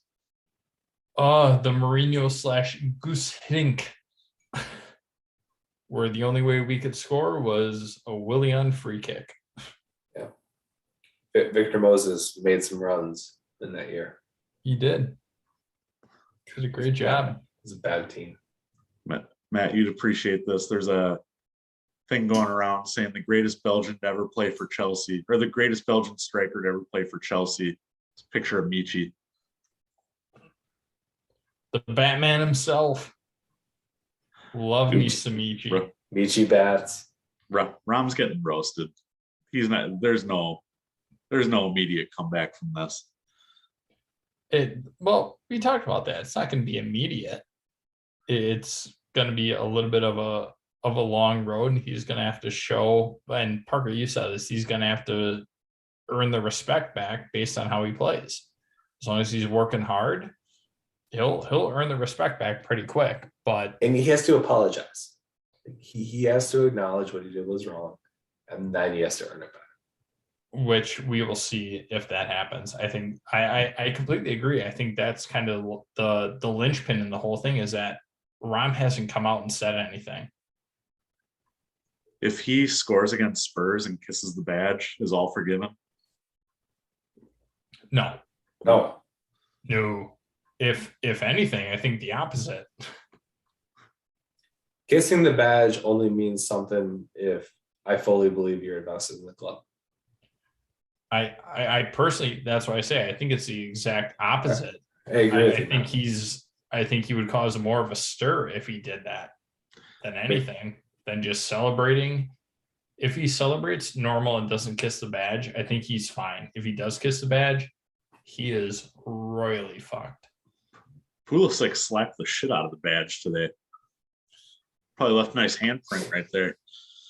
The Mourinho / Goose Hiddink, where the only way we could score was a Willie on free kick. Yeah. Victor Moses made some runs in that year. He did. Did a great job. It was a bad team. Matt, you'd appreciate this. There's a thing going around saying the greatest Belgian to ever play for Chelsea, or the greatest Belgian striker to ever play for Chelsea. It's a picture of Michi. The Batman himself. Love me some Michi. Michi Bats. Rom's getting roasted. He's not. There's no immediate comeback from this. Well, we talked about that. It's not going to be immediate. It's going to be a little bit of a long road, and he's going to have to show. And Parker, you said this. He's going to have to earn the respect back based on how he plays. As long as he's working hard, he'll earn the respect back pretty quick. And he has to apologize. He has to acknowledge what he did was wrong, and then he has to earn it back. Which we will see if that happens. I think I completely agree. I think that's kind of the linchpin in the whole thing is that Rom hasn't come out and said anything. If he scores against Spurs and kisses the badge, is all forgiven? No. If anything, I think the opposite. Kissing the badge only means something if I fully believe you're invested in the club. I personally, that's why I say I think it's the exact opposite. I agree. I think he would cause more of a stir if he did that than anything, than just celebrating. If he celebrates normal and doesn't kiss the badge, I think he's fine. If he does kiss the badge, he is royally fucked. Pulisic slapped the shit out of the badge today. Probably left a nice handprint right there.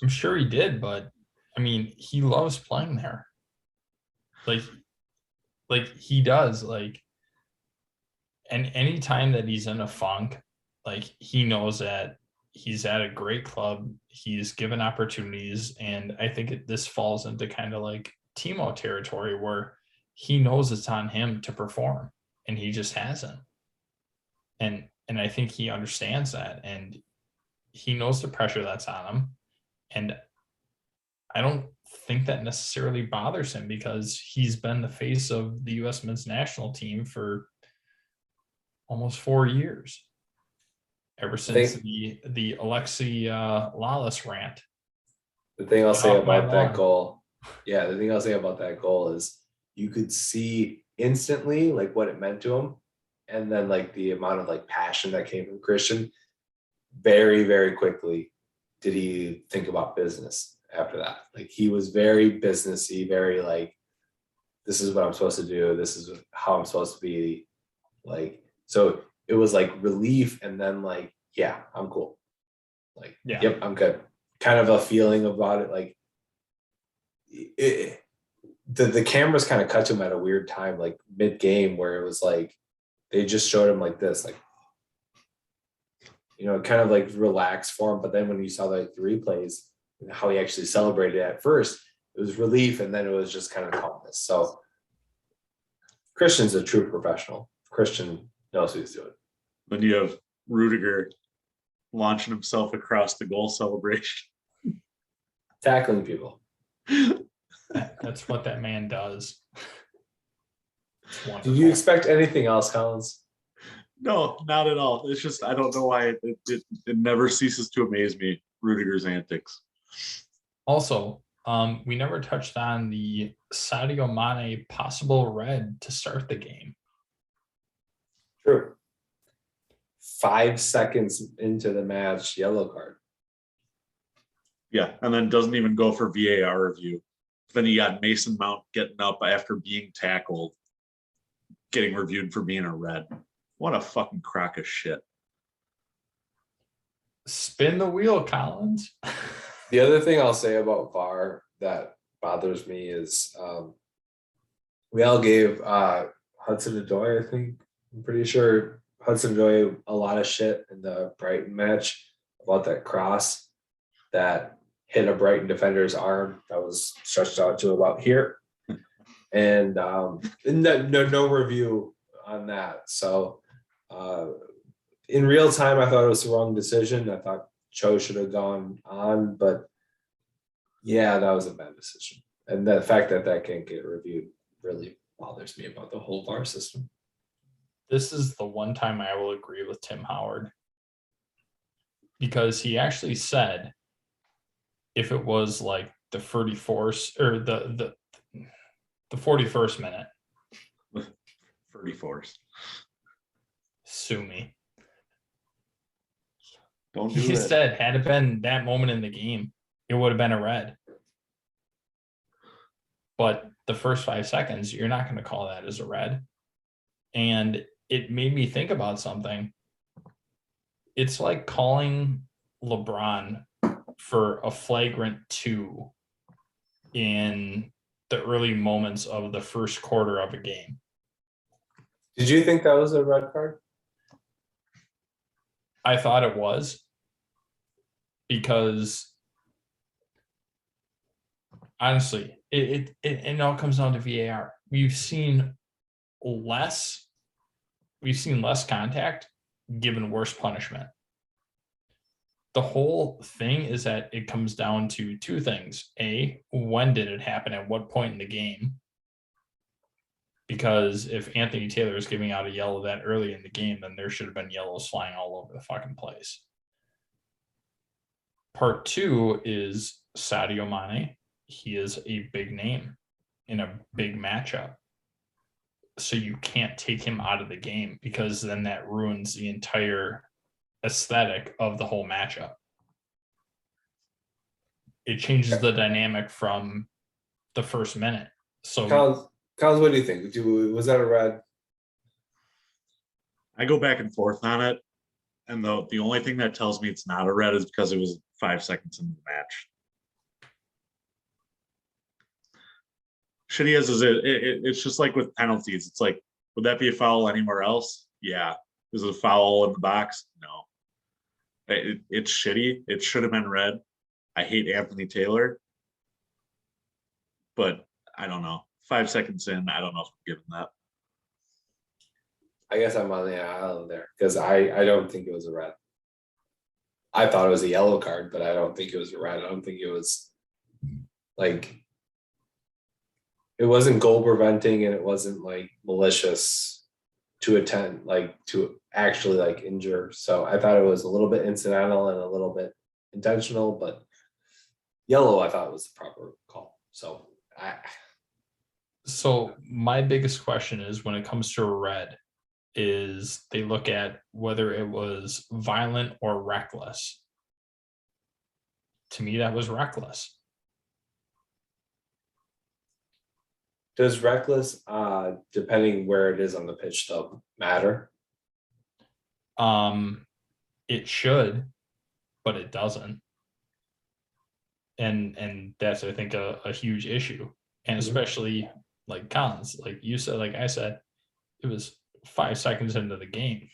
I'm sure he did, but I mean, he loves playing there. Like he does. And any time that he's in a funk, he knows that he's at a great club. He's given opportunities, and I think this falls into kind of like Timo territory where he knows it's on him to perform, and he just hasn't. And I think he understands that, and he knows the pressure that's on him. And I don't think that necessarily bothers him because he's been the face of the U.S. men's national team for almost 4 years, ever since the Alexi Lawless rant. The thing I'll say about that goal, the thing I'll say about that goal is you could see instantly what it meant to him, and then the amount of passion that came from Christian. Very, very quickly did he think about business after that. He was very businessy, very this is what I'm supposed to do. This is how I'm supposed to be. So it was relief, and then yeah, I'm cool. Yep, I'm good. Kind of a feeling about it. The cameras kind of cut to him at a weird time, mid game, where it was they just showed him this, kind of like relaxed for him. But then when you saw like the replays, how he actually celebrated at first, it was relief, and then it was just kind of calmness. So Christian's a true professional. Christian knows what he's doing. Then you have Rudiger launching himself across the goal celebration. Tackling people. That's what that man does. Do you expect anything else, Collins? No, not at all. It's just, I don't know why it never ceases to amaze me, Rudiger's antics. Also, we never touched on the Sadio Mane possible red to start the game. True. 5 seconds into the match, yellow card. Yeah, and then doesn't even go for VAR review. Then you got Mason Mount getting up after being tackled, getting reviewed for being a red. What a fucking crock of shit. Spin the wheel, Collins. The other thing I'll say about VAR that bothers me is we all gave Hudson-Odoi, I think. I'm pretty sure Hudson-Odoi a lot of shit in the Brighton match about that cross that hit a Brighton defender's arm that was stretched out to about here. And no review on that. So in real time, I thought it was the wrong decision. I thought Cho should have gone on, but yeah, that was a bad decision. And the fact that can't get reviewed really bothers me about the whole VAR system. This is the one time I will agree with Tim Howard, because he actually said if it was like the 34th or the 41st minute. 34th. Sue me. Don't do He it. said had it been that moment in the game, it would have been a red. But the first 5 seconds, you're not going to call that as a red. And it made me think about something. It's like calling LeBron for a flagrant 2 in the early moments of the first quarter of a game. Did you think that was a red card? I thought it was, because honestly, it all comes down to VAR. We've seen less contact given worse punishment. The whole thing is that it comes down to 2 things. A, when did it happen? At what point in the game? Because if Anthony Taylor is giving out a yellow that early in the game, then there should have been yellows flying all over the fucking place. Part 2 is Sadio Mane. He is a big name in a big matchup. So you can't take him out of the game, because then that ruins the entire aesthetic of the whole matchup. It changes the dynamic from the first minute. So Collins, what do you think? Was that a red? I go back and forth on it. And the only thing that tells me it's not a red is because it was 5 seconds into the match. Shitty as is it's just like with penalties. It's like, would that be a foul anywhere else? Yeah. Is it a foul in the box? No. It's shitty. It should have been red. I hate Anthony Taylor, but I don't know. 5 seconds in, I don't know if I'm giving that. I guess I'm on the island there, because I don't think it was a red. I thought it was a yellow card, but I don't think it was a red. I don't think it was like, it wasn't goal preventing, and it wasn't like malicious to attempt, like to actually like injure. So I thought it was a little bit incidental and a little bit intentional, but yellow I thought was the proper call. So my biggest question is, when it comes to a red, is they look at whether it was violent or reckless. To me, that was reckless. Does reckless, depending where it is on the pitch, though, matter? It should, but it doesn't. And that's, I think, a huge issue. And especially like Collins, like you said, like I said, it was 5 seconds into the game.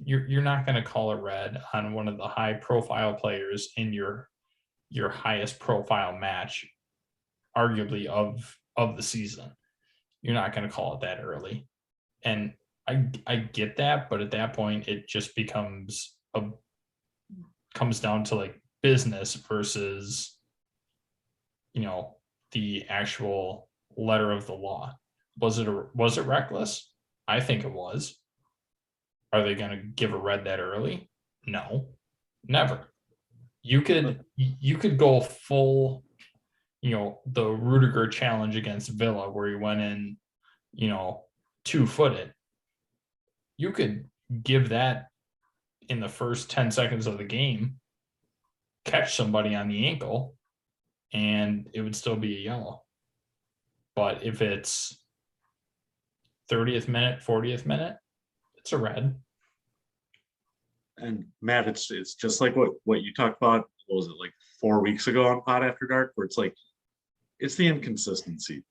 you're not going to call a red on one of the high profile players in your highest profile match, arguably of the season. You're not going to call it that early. And I get that, but at that point it just comes down to like business versus, the actual letter of the law. Was it reckless? I think it was. Are they going to give a red that early? No, never. You could go full, the Rudiger challenge against Villa where he went in, 2-footed. You could give that in the first 10 seconds of the game, catch somebody on the ankle, and it would still be a yellow. But if it's 30th minute, 40th minute, it's a red. And Matt, it's just like what you talked about. What was it, like 4 weeks ago on Pod After Dark, where it's like, it's the inconsistency.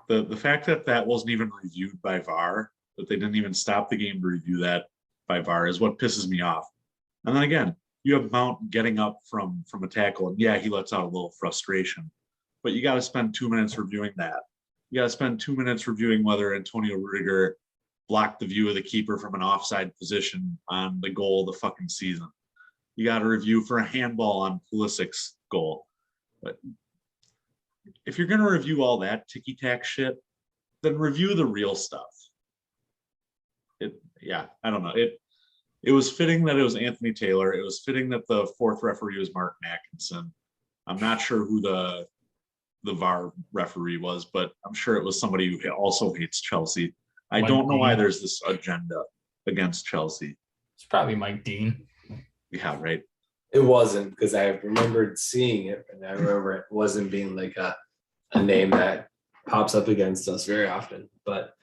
The fact that wasn't even reviewed by VAR, that they didn't even stop the game to review that by VAR, is what pisses me off. And then again, you have Mount getting up from a tackle, and yeah, he lets out a little frustration, but you got to spend 2 minutes reviewing that. You got to spend 2 minutes reviewing whether Antonio Rudiger blocked the view of the keeper from an offside position on the goal of the fucking season. You got to review for a handball on Pulisic's goal. But if you're going to review all that ticky-tack shit, then review the real stuff. I don't know. It was fitting that it was Anthony Taylor. It was fitting that the fourth referee was Mark Atkinson. I'm not sure who the VAR referee was, but I'm sure it was somebody who also hates Chelsea. I don't know why there's this agenda against Chelsea. It's probably Mike Dean. Yeah, right. It wasn't, because I remembered seeing it, and I remember it wasn't being like a name that pops up against us very often. But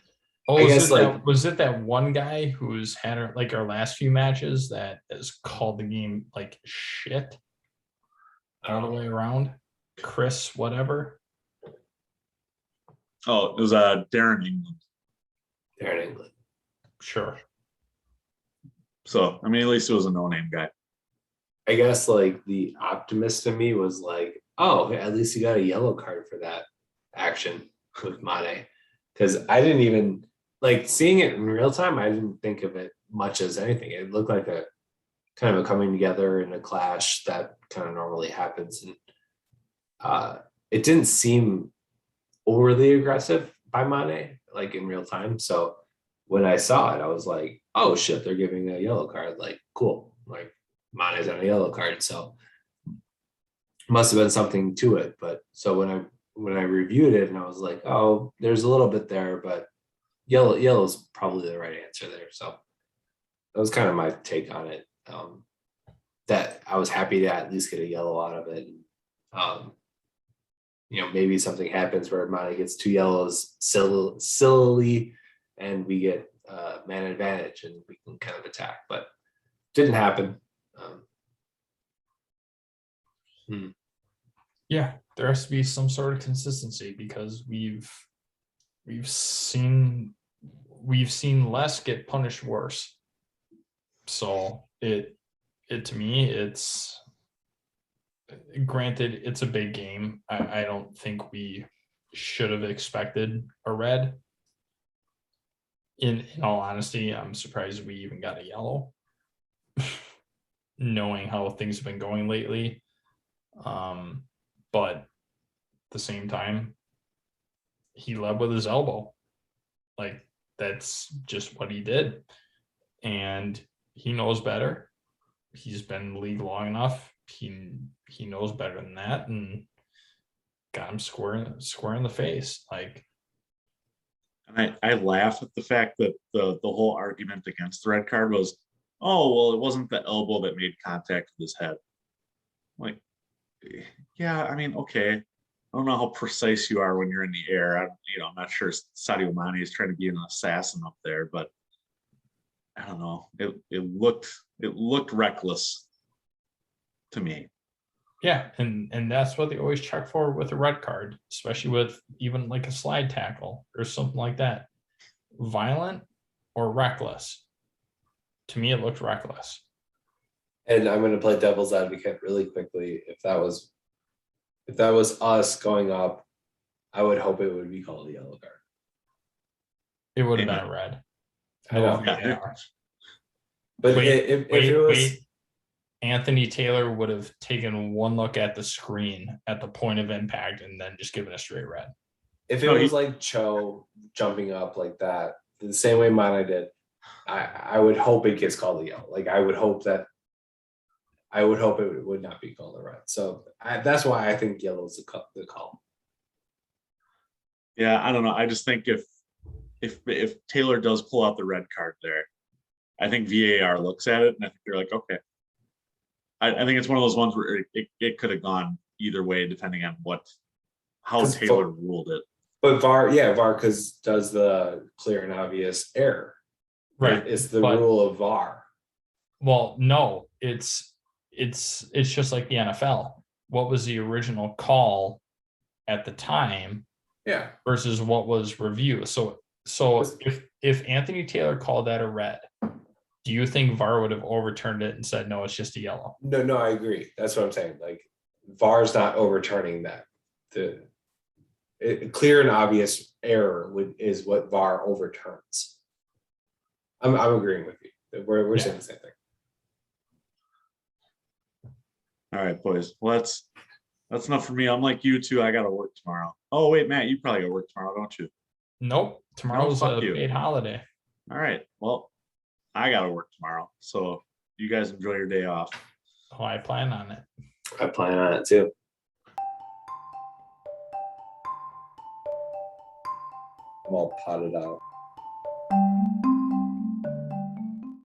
I guess was it that one guy who's had our last few matches that has called the game like shit all the way around? Chris, whatever. Oh, it was Darren England. Darren England. Sure. So, I mean, at least it was a no-name guy. I guess like the optimist in me was like, oh, at least you got a yellow card for that action with Mane. Because I didn't even like seeing it in real time. I didn't think of it much as anything. It looked like a kind of a coming together and a clash that kind of normally happens. And it didn't seem overly aggressive by Mane, like in real time. So when I saw it, I was like, oh shit, they're giving a yellow card. Like, cool. Like Mane's on a yellow card. So must have been something to it. But so when I reviewed it and I was like, oh, there's a little bit there, but yellow's probably the right answer there. So that was kind of my take on it. That I was happy to at least get a yellow out of it. Maybe something happens where Mane gets 2 yellows sillily, and we get man advantage and we can kind of attack, but didn't happen. Yeah, there has to be some sort of consistency, because we've seen less get punished worse. So it to me, it's granted it's a big game. I don't think we should have expected a red. In all honesty, I'm surprised we even got a yellow, knowing how things have been going lately. But at the same time, he led with his elbow. Like, that's just what he did. And he knows better. He's been in the league long enough. He knows better than that, and got him square in the face. Like, and I laugh at the fact that the whole argument against the red card was, oh, well, it wasn't the elbow that made contact with his head. Like, yeah, I mean, okay. I don't know how precise you are when you're in the air. I'm not sure Sadio Mane is trying to be an assassin up there, but I don't know. It looked reckless to me. Yeah, and that's what they always check for with a red card, especially with even like a slide tackle or something like that. Violent or reckless. To me, it looked reckless. And I'm going to play devil's advocate really quickly. If that was us going up, I would hope it would be called a yellow card. It would have been Amen. a red. I know. Yeah. But Wait, if it was, wait. Anthony Taylor would have taken one look at the screen at the point of impact and then just given a straight red. if it was like Cho jumping up like that, the same way Mana did, I would hope it gets called a yellow. Like I would hope it would not be called a red. So that's why I think yellow is the call. Yeah, I don't know. I just think if Taylor does pull out the red card there, I think VAR looks at it and I think they're like, okay. I think it's one of those ones where it could have gone either way depending on how Taylor ruled it. But VAR, because does the clear and obvious error. Right. It's the rule of VAR. Well, no, it's just like the NFL. What was the original call at the time? Yeah. Versus what was review. So if Anthony Taylor called that a red, do you think VAR would have overturned it and said no, it's just a yellow? No, I agree. That's what I'm saying. Like VAR's not overturning that. Clear and obvious error is what VAR overturns. I'm agreeing with you. We're saying the same thing. All right, boys. Well, that's enough for me. I'm like you too. I gotta work tomorrow. Oh wait, Matt, you probably gotta work tomorrow, don't you? Nope. Tomorrow's a paid holiday. All right. Well, I gotta work tomorrow. So you guys enjoy your day off. Oh, I plan on it. I plan on it too. I'm all potted out.